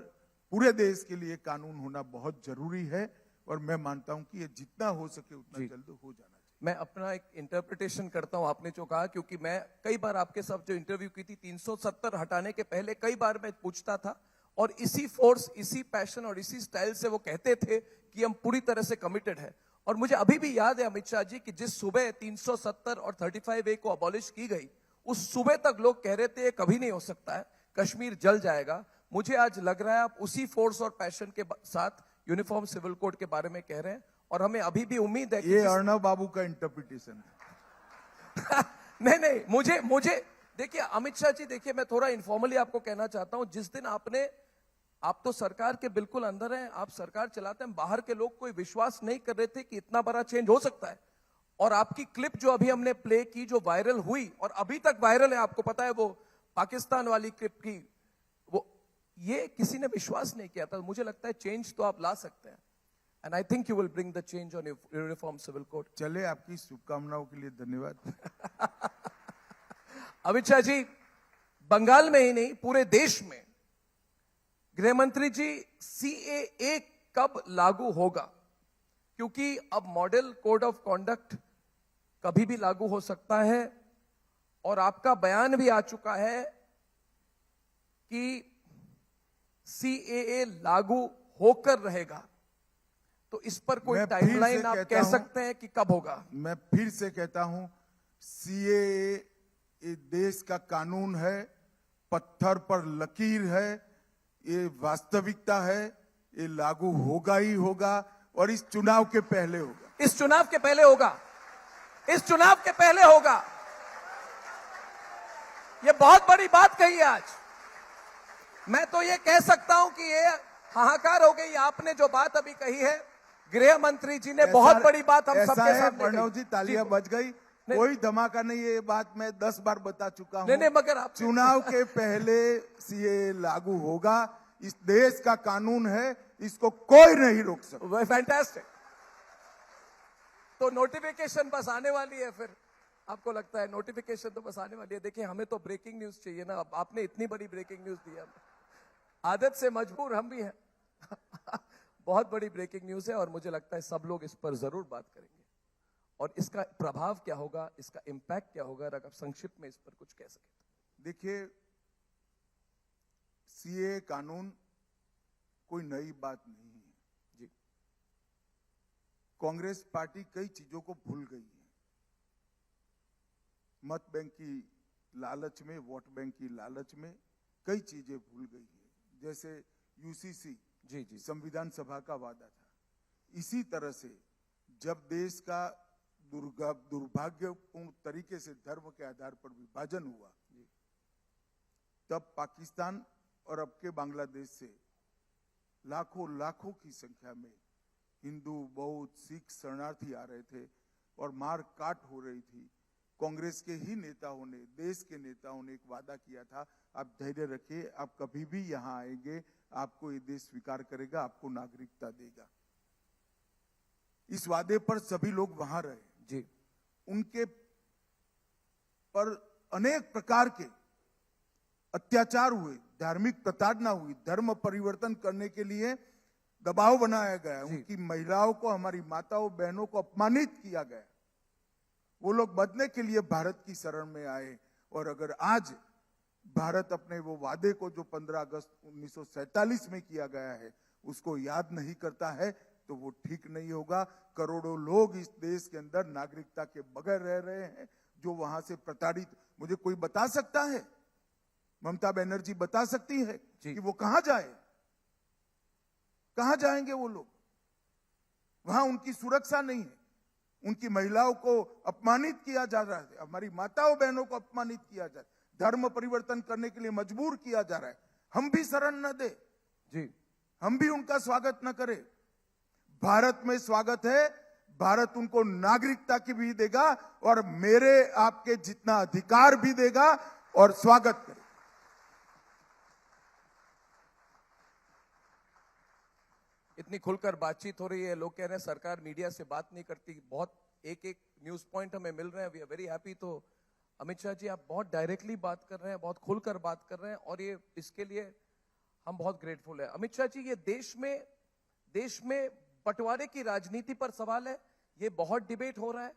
पूरे देश के लिए कानून होना बहुत जरूरी है, और मैं मानता हूं कि ये जितना हो सके उतना जल्द हो जाना चाहिए। मैं अपना एक इंटरप्रिटेशन करता हूं आपने जो कहा, क्योंकि मैं कई बार आपके साथ जो इंटरव्यू की थी 370 हटाने के पहले कई बार मैं पूछता था, और इसी फोर्स, इसी पैशन और इसी स्टाइल से वो कहते थे कि हम पूरी तरह से कमिटेड है। और मुझे अभी भी याद है अमित शाह जी कि जिस सुबह 370 और 35A को अबॉलिश की गई, उस सुबह तक लोग कह रहे थे कभी नहीं हो सकता है, कश्मीर जल जाएगा। मुझे आज लग रहा है आप उसी फोर्स और पैशन के साथ यूनिफॉर्म सिविल कोड के बारे में कह रहे हैं, और हमें अभी भी उम्मीद है कि ये अर्णव बाबू का इंटरप्रिटेशन है। नहीं, मुझे देखिए अमित शाह जी, देखिए मैं थोड़ा इनफॉर्मली आपको कहना चाहता हूं, जिस दिन आप तो सरकार के बिल्कुल अंदर हैं, आप सरकार चलाते हैं, बाहर के लोग कोई विश्वास नहीं कर रहे थे कि इतना बड़ा चेंज हो सकता है। और आपकी क्लिप जो अभी हमने प्ले की, जो वायरल हुई और अभी तक वायरल है, आपको पता है, वो पाकिस्तान वाली क्लिप की, वो ये किसी ने विश्वास नहीं किया था। मुझे लगता है चेंज तो आप ला सकते हैं, and I think you will bring the change on uniform civil code. चले, आपकी शुभकामनाओं के लिए धन्यवाद। अमित शाह जी, बंगाल में ही नहीं पूरे देश में, गृह मंत्री जी, CAA कब लागू होगा? क्योंकि अब मॉडल कोड ऑफ कॉन्डक्ट कभी भी लागू हो सकता है, और आपका बयान भी आ चुका है कि CAA लागू होकर रहेगा। तो इस पर कोई टाइमलाइन आप कह सकते हैं कि कब होगा? मैं फिर से कहता हूं, CAA ये देश का कानून है, पत्थर पर लकीर है, ये वास्तविकता है, ये लागू होगा ही होगा, और इस चुनाव के पहले होगा। इस चुनाव के पहले होगा, इस चुनाव के पहले होगा। ये बहुत बड़ी बात कही है आज। मैं तो ये कह सकता हूं कि ये हाहाकार हो गई आपने जो बात अभी कही है। गृह मंत्री जी ने बहुत बड़ी बात हम सबके सामने प्रणव जी, तालियां बज गई, कोई धमाका नहीं। ये बात मैं 10 बार बता चुका हूं। नहीं, मगर आप चुनाव के पहले CAA लागू होगा। इस देश का कानून है, इसको कोई नहीं रोक सकता। फैंटास्टिक। तो नोटिफिकेशन बस आने वाली है, फिर आपको लगता है नोटिफिकेशन तो बस आने वाली है? देखिए, हमें तो ब्रेकिंग न्यूज चाहिए ना। अब आपने इतनी बड़ी ब्रेकिंग न्यूज दी है, आदत से मजबूर हम भी हैं। बहुत बड़ी ब्रेकिंग न्यूज है, और मुझे लगता है सब लोग इस पर जरूर बात करेंगे, और इसका प्रभाव क्या होगा, इसका इंपैक्ट क्या होगा, अगर आप संक्षिप्त में इस पर कुछ कह सकें। देखिए, CAA कानून कोई नई बात नहीं है जी। कांग्रेस पार्टी कई चीजों को भूल गई है। मत बैंक की लालच में, वोट बैंक की लालच में कई चीजें भूल गई है। जैसे UCC, जी, संविधान सभा का वादा था। इसी तरह से जब देश का दुर्भाग्यपूर्ण तरीके से धर्म के आधार पर विभाजन हुआ, तब पाकिस्तान और अब के बांग्लादेश से लाखों की संख्या में हिंदू, बौद्ध, सिख शरणार्थी आ रहे थे, और मार काट हो रही थी। कांग्रेस के ही नेताओं ने, देश के नेताओं ने एक वादा किया था, आप धैर्य रखिए, आप कभी भी यहां आएंगे, आपको ये देश स्वीकार करेगा, आपको नागरिकता देगा। इस वादे पर सभी लोग वहां रहे जी। उनके पर अनेक प्रकार के अत्याचार हुए, धार्मिक प्रताड़ना हुई, धर्म परिवर्तन करने के लिए दबाव बनाया गया, उनकी महिलाओं को, हमारी माताओं बहनों को अपमानित किया गया। वो लोग बदलने के लिए भारत की शरण में आए, और अगर आज भारत अपने वो वादे को जो 15 अगस्त 1947 में किया गया है, उसको याद नहीं करता है तो वो ठीक नहीं होगा। करोड़ों लोग इस देश के अंदर नागरिकता के बगैर रह रहे हैं, जो वहां से प्रताड़ित, मुझे कोई बता सकता है, ममता बनर्जी बता सकती है जी। कि वो कहां जाए, कहां जाएंगे वो लोग? वहां उनकी सुरक्षा नहीं है, उनकी महिलाओं को अपमानित किया जा रहा है, हमारी माताओं बहनों को अपमानित किया जा रहा है, धर्म परिवर्तन करने के लिए मजबूर किया जा रहा है। हम भी शरण न दे जी, हम भी उनका स्वागत न करें। भारत में स्वागत है, भारत उनको नागरिकता की भी देगा और मेरे आपके जितना अधिकार भी देगा और स्वागत करेगा। इतनी खुलकर बातचीत हो रही है, लोग कह रहे हैं सरकार मीडिया से बात नहीं करती, बहुत एक एक न्यूज पॉइंट हमें मिल रहे हैं, वी आर वेरी हैप्पी। तो अमित शाह जी, आप बहुत डायरेक्टली बात कर रहे हैं, बहुत खुलकर बात कर रहे हैं और ये इसके लिए हम बहुत ग्रेटफुल है। अमित शाह जी, ये देश में बंटवारे की राजनीति पर सवाल है, ये बहुत डिबेट हो रहा है।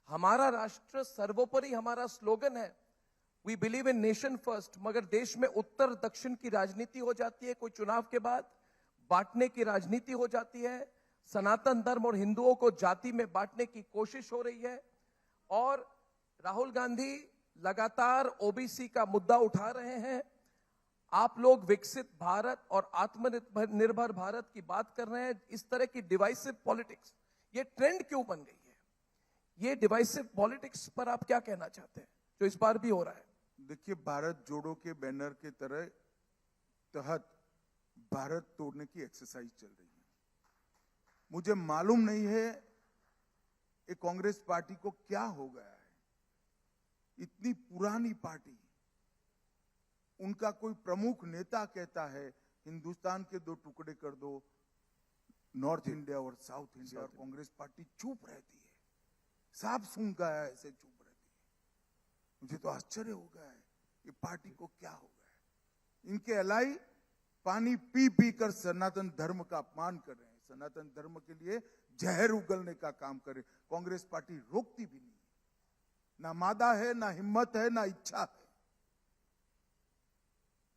हमारा राष्ट्र सर्वोपरि हमारा स्लोगन है, we believe in nation first, मगर देश में उत्तर दक्षिण की राजनीति हो जाती है, कोई चुनाव के बाद बांटने की राजनीति हो जाती है, सनातन धर्म और हिंदुओं को जाति में बांटने की कोशिश हो रही है और राहुल गांधी लगातार ओबीसी का मुद्दा उठा रहे हैं। आप लोग विकसित भारत और आत्मनिर्भर भारत की बात कर रहे हैं। इस तरह की डिवाइसिव पॉलिटिक्स, ये ट्रेंड क्यों बन गई है? ये डिवाइसिव पॉलिटिक्स पर आप क्या कहना चाहते हैं जो इस बार भी हो रहा है? देखिए, भारत जोड़ो के बैनर के तहत भारत तोड़ने की एक्सरसाइज चल रही है। मुझे मालूम नहीं है ये कांग्रेस पार्टी को क्या हो गया है, इतनी पुरानी पार्टी, उनका कोई प्रमुख नेता कहता है हिंदुस्तान के दो टुकड़े कर दो, नॉर्थ इंडिया और साउथ इंडिया, और कांग्रेस पार्टी चुप रहती है, साफ सुन गया है, ऐसे चुप रहती है। मुझे तो आश्चर्य हो गया है ये पार्टी को क्या हो गया है। इनके अलाई पानी पी पी कर सनातन धर्म का अपमान कर रहे हैं, सनातन धर्म के लिए जहर उगलने का काम कर रहे हैं। कांग्रेस पार्टी रोकती भी नहीं, ना मादा है, ना हिम्मत है, ना इच्छा है,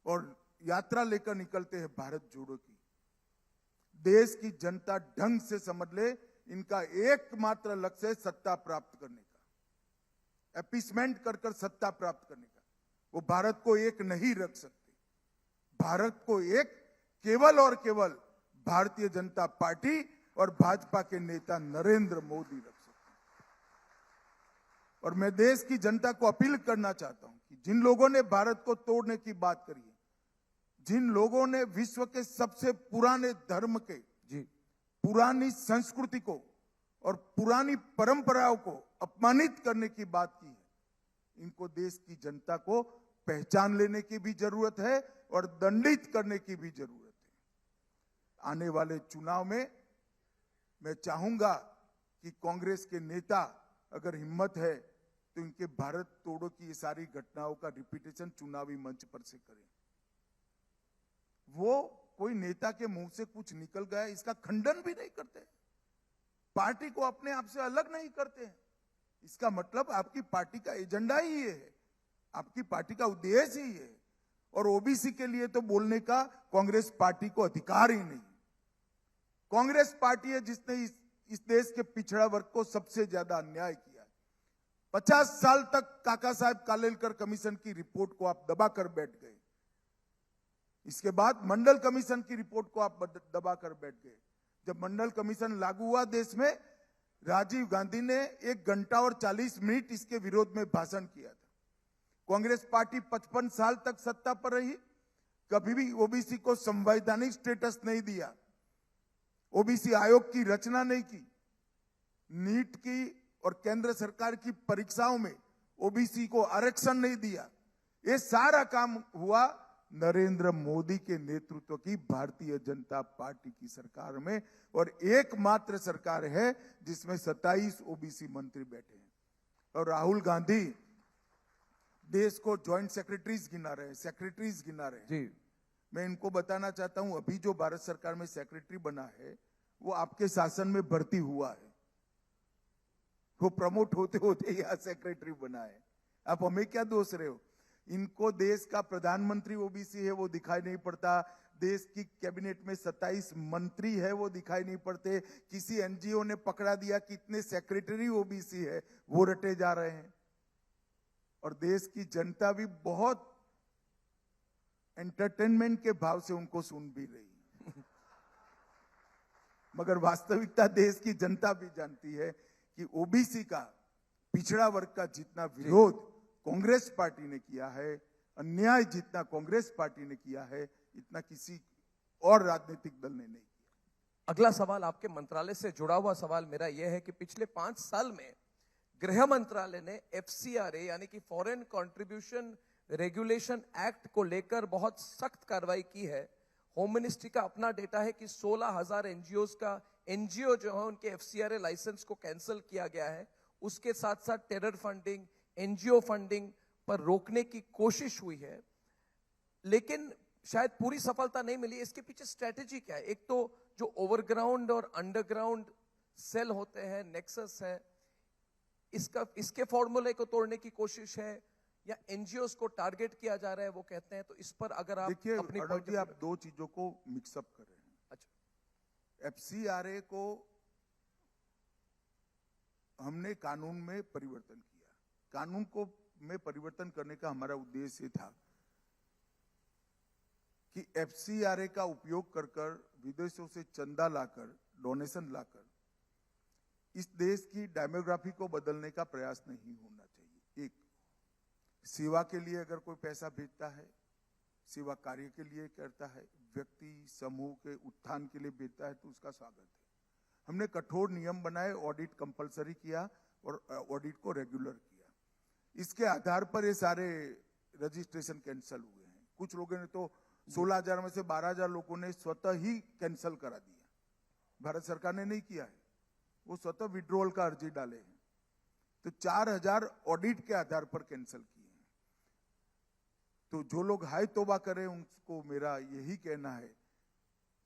और यात्रा लेकर निकलते हैं भारत जोड़ो की। देश की जनता ढंग से समझ ले, इनका एकमात्र लक्ष्य है सत्ता प्राप्त करने का, एपीसमेंट कर कर सत्ता प्राप्त करने का। वो भारत को एक नहीं रख सकते। भारत को एक केवल और केवल भारतीय जनता पार्टी और भाजपा के नेता नरेंद्र मोदी रख सकते हैं। और मैं देश की जनता को अपील करना चाहता हूं कि जिन लोगों ने भारत को तोड़ने की बात करी है, जिन लोगों ने विश्व के सबसे पुराने धर्म के पुरानी संस्कृति को और पुरानी परंपराओं को अपमानित करने की बात की है, इनको देश की जनता को पहचान लेने की भी जरूरत है और दंडित करने की भी जरूरत है। आने वाले चुनाव में मैं चाहूंगा कि कांग्रेस के नेता अगर हिम्मत है तो इनके भारत तोड़ो की ये सारी घटनाओं का रिपीटेशन चुनावी मंच पर से करें। वो कोई नेता के मुंह से कुछ निकल गया इसका खंडन भी नहीं करते, पार्टी को अपने आप से अलग नहीं करते हैं। इसका मतलब आपकी पार्टी का एजेंडा ही ये है, आपकी पार्टी का उद्देश्य ही है। और ओबीसी के लिए तो बोलने का कांग्रेस पार्टी को अधिकार ही नहीं। कांग्रेस पार्टी है जिसने इस देश के पिछड़ा वर्ग को सबसे ज्यादा अन्याय किया। 50 साल तक काका साहब कालेलकर कमीशन की रिपोर्ट को आप दबाकर बैठ गए, इसके बाद मंडल कमीशन की रिपोर्ट को आप दबाकर बैठ गए। जब मंडल कमीशन लागू हुआ देश में, राजीव गांधी ने 1 घंटा और 40 मिनट इसके विरोध में भाषण किया था। कांग्रेस पार्टी 55 साल तक सत्ता पर रही, कभी भी ओबीसी को संवैधानिक स्टेटस नहीं दिया, ओबीसी आयोग की रचना नहीं की, नीट की और केंद्र सरकार की परीक्षाओं में ओबीसी को आरक्षण नहीं दिया। ये सारा काम हुआ नरेंद्र मोदी के नेतृत्व की भारतीय जनता पार्टी की सरकार में, और एकमात्र सरकार है जिसमें 27 ओबीसी मंत्री बैठे हैं। और राहुल गांधी देश को ज्वाइंट सेक्रेटरीज गिना रहे हैं, सेक्रेटरीज गिना रहे हैं जी। मैं इनको बताना चाहता हूं, अभी जो भारत सरकार में सेक्रेटरी बना है वो आपके शासन में भर्ती हुआ है, वो प्रमोट होते होते यहां सेक्रेटरी बना है। आप हमें क्या दोष रहे हो? इनको देश का प्रधानमंत्री ओबीसी है वो दिखाई नहीं पड़ता, देश की कैबिनेट में 27 मंत्री है वो दिखाई नहीं पड़ते। किसी एनजीओ ने पकड़ा दिया कि इतने सेक्रेटरी ओबीसी है, वो रटे जा रहे हैं। और देश की जनता भी बहुत एंटरटेनमेंट के भाव से उनको सुन भी रही है। मगर वास्तविकता देश की जनता भी जानती है कि ओबीसी का, पिछड़ा वर्ग का जितना विरोध कांग्रेस पार्टी ने किया है, अन्याय जितना कांग्रेस पार्टी ने किया है, इतना किसी और राजनीतिक दल ने नहीं किया। अगला सवाल आपके मंत्रालय से जुड़ा हुआ सवाल मेरा यह है कि पिछले 5 साल में गृह मंत्रालय ने FCRA यानी कि फॉरेन कंट्रीब्यूशन रेगुलेशन एक्ट को लेकर बहुत सख्त कार्रवाई की है। होम मिनिस्ट्री का अपना डेटा है कि 16,000 एनजीओ जो है उनके FCRA लाइसेंस को कैंसिल किया गया है। उसके साथ साथ टेरर फंडिंग, एनजीओ फंडिंग पर रोकने की कोशिश हुई है, लेकिन शायद पूरी सफलता नहीं मिली। इसके पीछे स्ट्रेटेजी क्या है? एक तो जो ओवरग्राउंड और अंडरग्राउंड सेल होते हैं, नेक्सस है, इसके फॉर्मूले को तोड़ने की कोशिश है या एनजीओ को टारगेट किया जा रहा है, वो कहते हैं। तो इस पर अगर आप देखिए अपनी अटल जी, आप दो चीजों को मिक्सअप कर रहे हैं। अच्छा, FCRA को हमने कानून में परिवर्तन किया। कानून को में परिवर्तन करने का हमारा उद्देश्य था कि FCRA का उपयोग कर विदेशों से चंदा लाकर, डोनेशन लाकर इस देश की डेमोग्राफी को बदलने का प्रयास नहीं होना चाहिए। एक, सेवा के लिए अगर कोई पैसा भेजता है, सेवा कार्य के लिए करता है, व्यक्ति समूह के उत्थान के लिए भेजता है, तो उसका स्वागत है। हमने कठोर नियम बनाए, ऑडिट कंपलसरी किया और ऑडिट को रेगुलर किया। इसके आधार पर ये सारे रजिस्ट्रेशन कैंसिल हुए हैं। कुछ लोगों ने तो 16,000 में से 12,000 लोगों ने स्वतः ही कैंसिल करा दिया। भारत सरकार ने नहीं किया है, वो स्वतः विड्रॉल का अर्जी डाले हैं। तो 4,000 ऑडिट के आधार पर कैंसिल किए हैं। तो जो लोग हाय तौबा करें, उनको मेरा यही कहना है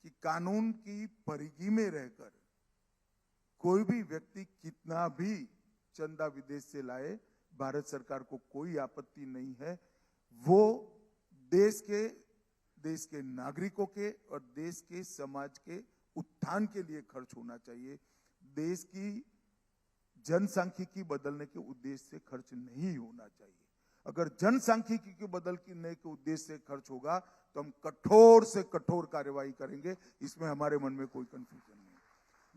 कि कानून की परिधि में रहकर कोई भी व्यक्ति कितना भी चंदा विदेश से लाए, भारत सरकार को कोई आपत्ति नहीं है। वो देश के नागरिकों के और देश के समाज के उत्थान के लिए खर्च होना चाहिए। देश की जनसांख्यिकी बदलने के उद्देश्य से खर्च नहीं होना चाहिए। अगर जनसांख्यिकी के बदलने के उद्देश्य से खर्च होगा तो हम कठोर से कठोर कार्रवाई करेंगे, इसमें हमारे मन में कोई कंफ्यूजन नहीं।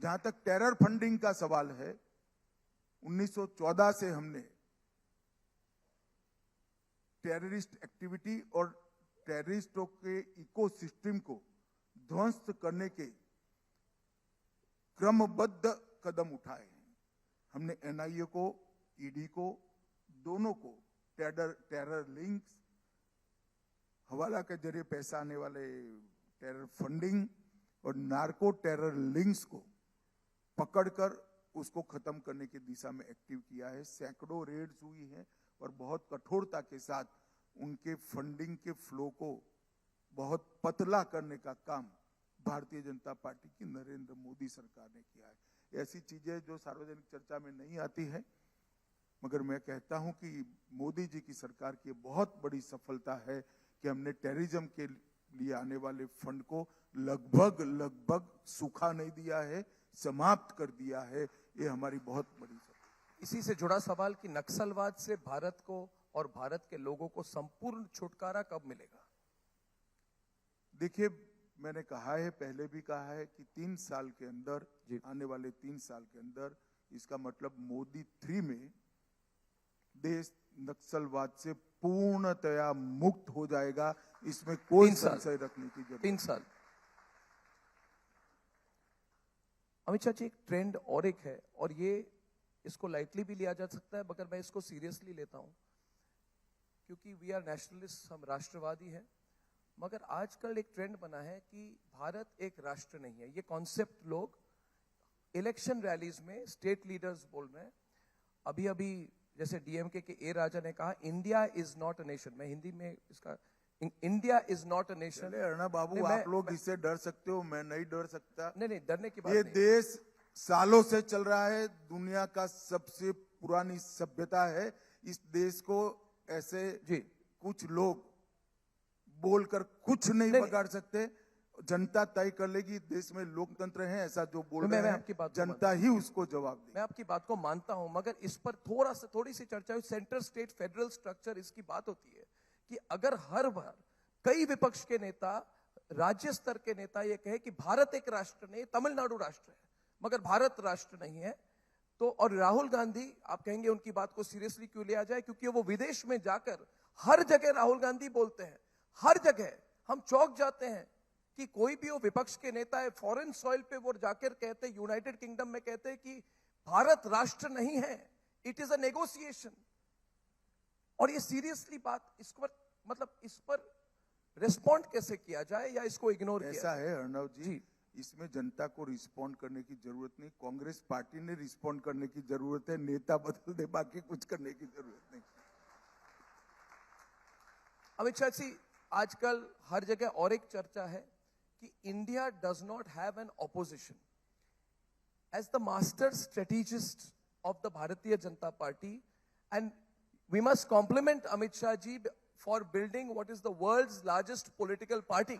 जहां तक टेरर फंडिंग का सवाल है, 1914 से हमने टेररिस्ट एक्टिविटी और टेररिस्टों के इकोसिस्टम को ध्वस्त करने के क्रमबद्ध कदम उठाए हैं। हमने NIA को, ED को, दोनों को टेरर लिंक्स, हवाला के जरिए पैसा आने वाले टेरर फंडिंग और नार्को टेरर लिंक्स को पकड़कर उसको खत्म करने की दिशा में एक्टिव किया है। सैकड़ों रेड्स हुई हैं और बहुत कठोरता के साथ उनके फंडिंग के फ्लो को बहुत पतला करने का काम भारतीय जनता पार्टी की नरेंद्र मोदी सरकार ने किया है। ऐसी चीजें जो सार्वजनिक चर्चा में नहीं आती है, मगर मैं कहता हूं कि मोदी जी की सरकार की बहुत बड़ी सफलता है कि हमने टेररिज्म के लिए आने वाले फंड को लगभग सूखा नहीं दिया है, समाप्त कर दिया है। ये हमारी बहुत बड़ी सफलता। इसी से जुड़ा सवाल कि नक्सलवाद से भारत को और भारत के लोगों को संपूर्ण छुटकारा कब मिलेगा? देखिए, मैंने कहा है, पहले भी कहा है कि 3 साल के अंदर, आने वाले 3 साल के अंदर, इसका मतलब मोदी 3 में देश नक्सलवाद से पूर्णतया मुक्त हो जाएगा। इसमें कोई संशय रखने की जरूरत 3 साल। अमित शाह जी, एक ट्रेंड और एक है, और ये इसको लाइटली भी लिया जा सकता है, मगर मैं इसको सीरियसली लेता हूं क्योंकि वी आर नेशनलिस्ट, हम राष्ट्रवादी हैं। मगर आजकल एक ट्रेंड बना है कि भारत एक राष्ट्र नहीं है। ये कॉन्सेप्ट लोग इलेक्शन रैलीज में स्टेट लीडर्स बोल रहे हैं। अभी जैसे डीएमके के ए राजा ने कहा, India is not a nation. मैं हिंदी में इसका, India is not a nation. Aruna Babu, आप लोग इससे डर सकते हो, मैं नहीं डर सकता। नहीं, डरने की बात ये नहीं। देश सालों से चल रहा है, दुनिया का सबसे पुरानी सभ्यता है। इस देश को ऐसे कुछ लोग बोलकर कुछ नहीं बिगाड़ सकते। जनता तय कर लेगी। देश में लोकतंत्र है, ऐसा जो बोल मैं रहे आपकी हैं बात को जनता ही उसको जवाब देगी। मैं आपकी बात को मानता हूं, मगर इस पर थोड़ी सी चर्चा हुई। सेंटर स्टेट फेडरल स्ट्रक्चर, इसकी बात होती है कि अगर हर बार कई विपक्ष के नेता, राज्य स्तर के नेता ये कहे कि भारत एक राष्ट्र नहीं, तमिलनाडु राष्ट्र है मगर भारत राष्ट्र नहीं है, तो और राहुल गांधी, आप कहेंगे उनकी बात को सीरियसली क्यों लिया जाए? क्योंकि वो विदेश में जाकर हर जगह राहुल गांधी बोलते हैं, हर जगह हम चौंक जाते हैं कि कोई भी वो विपक्ष के नेता है, फॉरेन सॉइल पे वो जाकर कहते, यूनाइटेड किंगडम में कहते हैं कि भारत राष्ट्र नहीं है, इट इज अ नेगोशिएशन। और ये सीरियसली बात, इस पर मतलब इस पर रिस्पॉन्ड कैसे किया जाए या इसको इग्नोर किया ऐसा जाए? है अर्णव जी, इसमें जनता को रिस्पॉन्ड करने की जरूरत नहीं, कांग्रेस पार्टी ने रिस्पॉन्ड करने की जरूरत है। नेता बदल दे, बाकी कुछ करने की जरूरत नहीं। अमित शाह जी, आजकल हर जगह और एक चर्चा है कि India does not have an opposition. As the master strategist of the Bharatiya Janata party, and we must compliment Amit Shah ji for building what is the world's largest political party.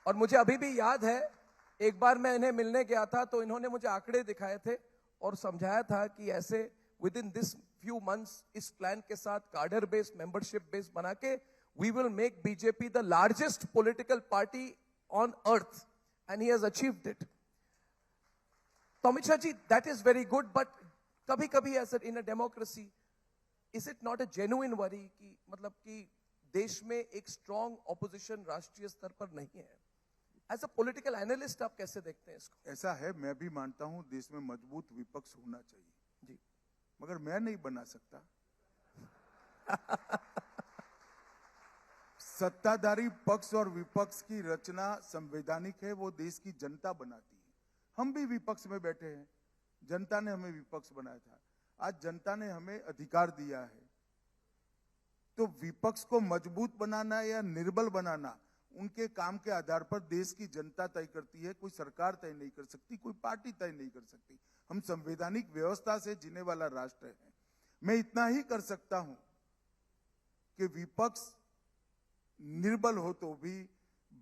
और मुझे अभी भी याद है, एक बार मैं इन्हें मिलने गया था तो इन्होंने मुझे आंकड़े दिखाए थे और समझाया था कि ऐसे within this few months इस प्लान के साथ कार्डर बेस, मेंबरशिप बेस बना के we will make BJP the largest political party on earth, and he has achieved it. तो Amit Shah ji, that is very good, but कभी कभी ऐसा in a democracy is it not a genuine worry कि मतलब कि देश में एक स्ट्रॉन्ग ऑपोजिशन राष्ट्रीय स्तर पर नहीं है? एज अ पॉलिटिकल एनालिस्ट आप कैसे देखते हैं इसको? ऐसा है, मैं भी मानता हूं देश में मजबूत विपक्ष होना चाहिए जी, मगर मैं नहीं बना सकता। सत्ताधारी पक्ष और विपक्ष की रचना संवैधानिक है, वो देश की जनता बनाती है। हम भी विपक्ष में बैठे हैं, जनता ने हमें विपक्ष बनाया था, आज जनता ने हमें अधिकार दिया है। तो विपक्ष को मजबूत बनाना या निर्बल बनाना उनके काम के आधार पर देश की जनता तय करती है। कोई सरकार तय नहीं कर सकती, कोई पार्टी तय नहीं कर सकती। हम संवैधानिक व्यवस्था से जीने वाला राष्ट्र है। मैं इतना ही कर सकता हूं कि विपक्ष निर्बल हो तो भी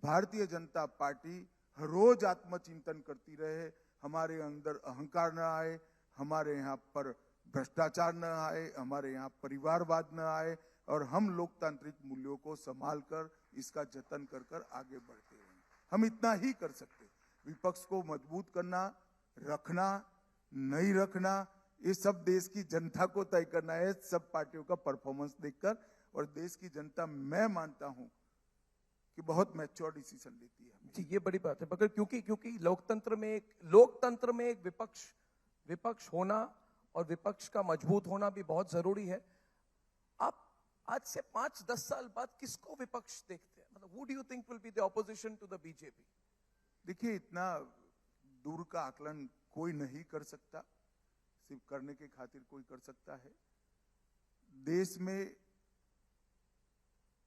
भारतीय जनता पार्टी हर रोज आत्मचिंतन करती रहे, हमारे अंदर अहंकार न आए, हमारे यहाँ पर भ्रष्टाचार न आए, हमारे यहाँ परिवारवाद न आए, और हम लोकतांत्रिक मूल्यों को संभाल कर इसका जतन कर कर आगे बढ़ते रहें। हम इतना ही कर सकते। विपक्ष को मजबूत करना, रखना, नहीं रखना, ये सब देश की जनता को तय करना है, सब पार्टियों का परफॉर्मेंस देखकर। और देश की जनता, मैं मानता हूं कि बहुत मैच्योर डिसीजन लेती है। जी, ये बड़ी बात है, मगर क्योंकि लोकतंत्र में एक विपक्ष होना और विपक्ष का मजबूत होना भी बहुत जरूरी है। आप आज से 5-10 साल बाद किसको विपक्ष देखते हैं? मतलब who do you think will be the opposition to the BJP? देखिए, इतना दूर का आकलन कोई नहीं कर सकता, सिर्फ करने के खातिर कोई कर सकता है। देश में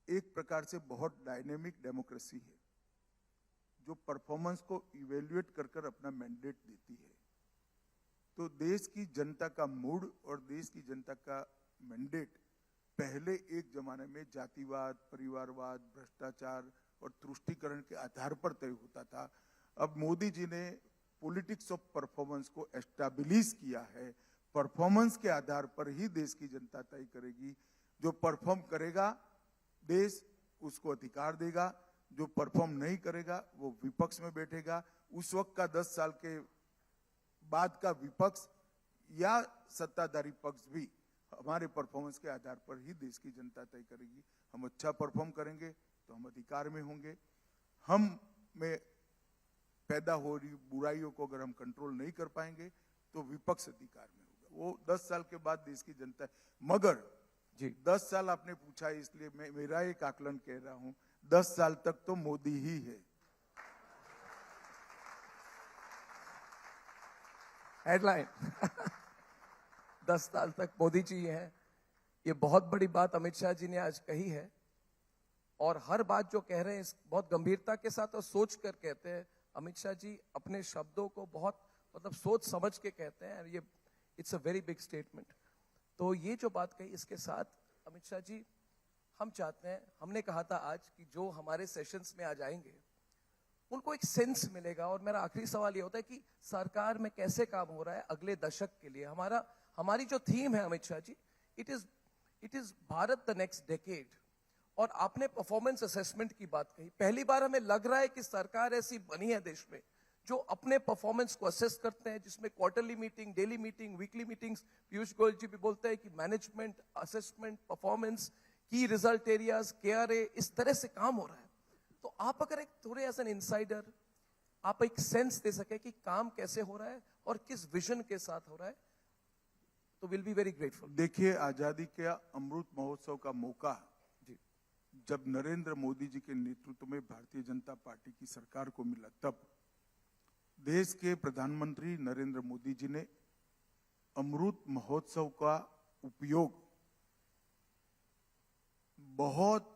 एक प्रकार से बहुत डायनेमिक डेमोक्रेसी है जो परफॉर्मेंस को इवेल्युएट कर कर अपना मैंडेट देती है। तो देश की जनता का मूड और देश की जनता का मैंडेट पहले एक जमाने में जातिवाद, परिवारवाद, भ्रष्टाचार और तुष्टीकरण के आधार पर तय होता था। अब मोदी जी ने पॉलिटिक्स ऑफ परफॉर्मेंस को एस्टैब्लिश किया है। परफॉर्मेंस के आधार पर ही देश की जनता तय करेगी। जो परफॉर्म करेगा देश उसको अधिकार देगा, जो परफॉर्म नहीं करेगा वो विपक्ष में बैठेगा। उस वक्त का 10 साल के बाद का विपक्ष या सत्ताधारी पक्ष भी हमारे परफॉर्मेंस के आधार पर ही देश की जनता तय करेगी। हम अच्छा परफॉर्म करेंगे तो हम अधिकार में होंगे। हम में पैदा हो रही बुराइयों को अगर हम कंट्रोल नहीं कर पाएंगे तो विपक्ष अधिकार में होगा। वो 10 साल के बाद देश की जनता। मगर जी, 10 साल आपने पूछा है, इसलिए मैं मेरा एक आकलन कह रहा हूं, 10 साल तक तो मोदी ही है। हेडलाइन 10 साल तक मोदी जी हैं। ये बहुत बड़ी बात अमित शाह जी ने आज कही है, और हर बात जो कह रहे हैं बहुत गंभीरता के साथ और सोच कर कहते हैं। अमित शाह जी अपने शब्दों को बहुत मतलब सोच समझ के कहते हैं। ये it's a very big statement. तो ये जो बात कही, इसके साथ अमित शाह जी, हम चाहते हैं, हमने कहा था आज कि जो हमारे सेशंस में आज आएंगे उनको एक सेंस मिलेगा। और मेरा आखिरी सवाल ये होता है कि सरकार में कैसे काम हो रहा है अगले दशक के लिए। हमारी जो थीम है Amit Shah ji, it is Bharat the next decade. और आपने परफॉर्मेंस असेसमेंट की बात कही, पहली बार हमें लग रहा है कि सरकार ऐसी बनी है देश में जो अपने परफॉर्मेंस को असेस करते हैं, जिसमें quarterly meeting, daily meeting, weekly meetings, Piyush Goyal ji भी बोलते हैं कि management, assessment, performance, key result areas, KRA, इस तरह से काम हो रहा है। तो आप अगर एक थोड़े एज एन इनसाइडर आप एक सेंस दे सके कि काम कैसे हो रहा है और किस विजन के साथ हो रहा है, तो विल बी वेरी ग्रेटफुल। देखिए, आजादी के अमृत महोत्सव का मौका जी। जब नरेंद्र मोदी जी के नेतृत्व में भारतीय जनता पार्टी की सरकार को मिला, तब देश के प्रधानमंत्री नरेंद्र मोदी जी ने अमृत महोत्सव का उपयोग बहुत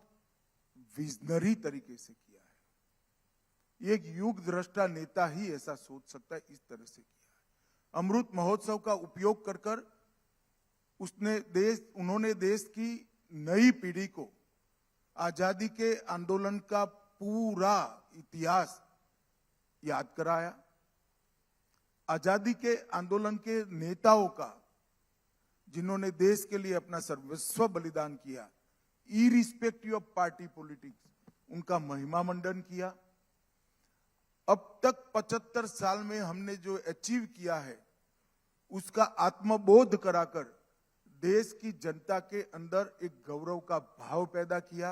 विजनरी तरीके से किया है। एक युग दृष्टा नेता ही ऐसा सोच सकता है, इस तरह से किया है। अमृत महोत्सव का उपयोग कर कर उन्होंने देश की नई पीढ़ी को आजादी के आंदोलन का पूरा इतिहास याद कराया। आजादी के आंदोलन के नेताओं का, जिन्होंने देश के लिए अपना सर्वस्व बलिदान किया, इरिस्पेक्टिव ऑफ पार्टी पॉलिटिक्स, उनका महिमा मंडन किया। अब तक 75 साल में हमने जो अचीव किया है उसका आत्मबोध कराकर देश की जनता के अंदर एक गौरव का भाव पैदा किया।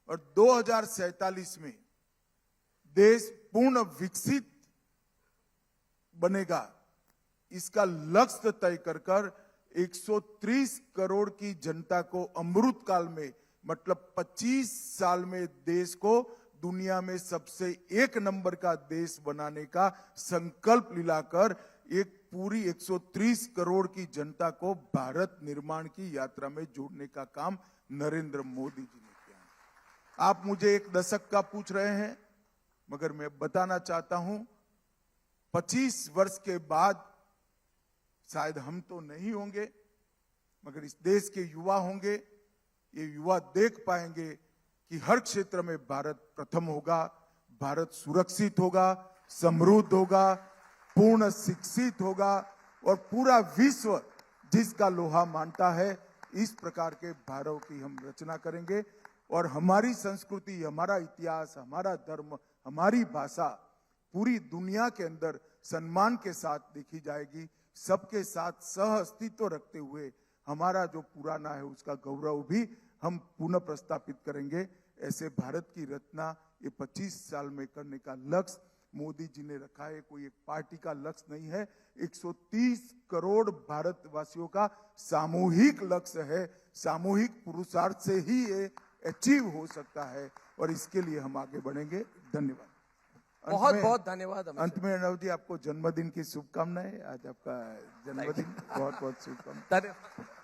और 2047 में देश पूर्ण विकसित बनेगा, इसका लक्ष्य तय कर 130 करोड़ की जनता को अमृत काल में, मतलब 25 साल में देश को दुनिया में सबसे एक नंबर का देश बनाने का संकल्प लिलाकर एक पूरी 130 करोड़ की जनता को भारत निर्माण की यात्रा में जोड़ने का काम नरेंद्र मोदी जी ने किया है। आप मुझे एक दशक का पूछ रहे हैं, मगर मैं बताना चाहता हूं 25 वर्ष के बाद शायद हम तो नहीं होंगे, मगर इस देश के युवा होंगे। ये युवा देख पाएंगे कि हर क्षेत्र में भारत प्रथम होगा, भारत सुरक्षित होगा, समृद्ध होगा, पूर्ण शिक्षित होगा और पूरा विश्व जिसका लोहा मानता है, इस प्रकार के भारत की हम रचना करेंगे। और हमारी संस्कृति, हमारा इतिहास, हमारा धर्म, हमारी भाषा पूरी दुनिया के अंदर सम्मान के साथ देखी जाएगी। सबके साथ सह अस्तित्व रखते हुए हमारा जो पुराना है उसका गौरव भी हम पुनः प्रस्तापित करेंगे। ऐसे भारत की रचना ये 25 साल में करने का लक्ष्य मोदी जी ने रखा है। कोई एक पार्टी का लक्ष्य नहीं है, 130 करोड़ भारतवासियों का सामूहिक लक्ष्य है। सामूहिक पुरुषार्थ से ही ये अचीव हो सकता है और इसके लिए हम आगे बढ़ेंगे। धन्यवाद। बहुत बहुत धन्यवाद। अंत में अर्णव जी, आपको जन्मदिन की शुभकामनाएं। आज आपका जन्मदिन, बहुत बहुत शुभकामनाएं। धन्यवाद।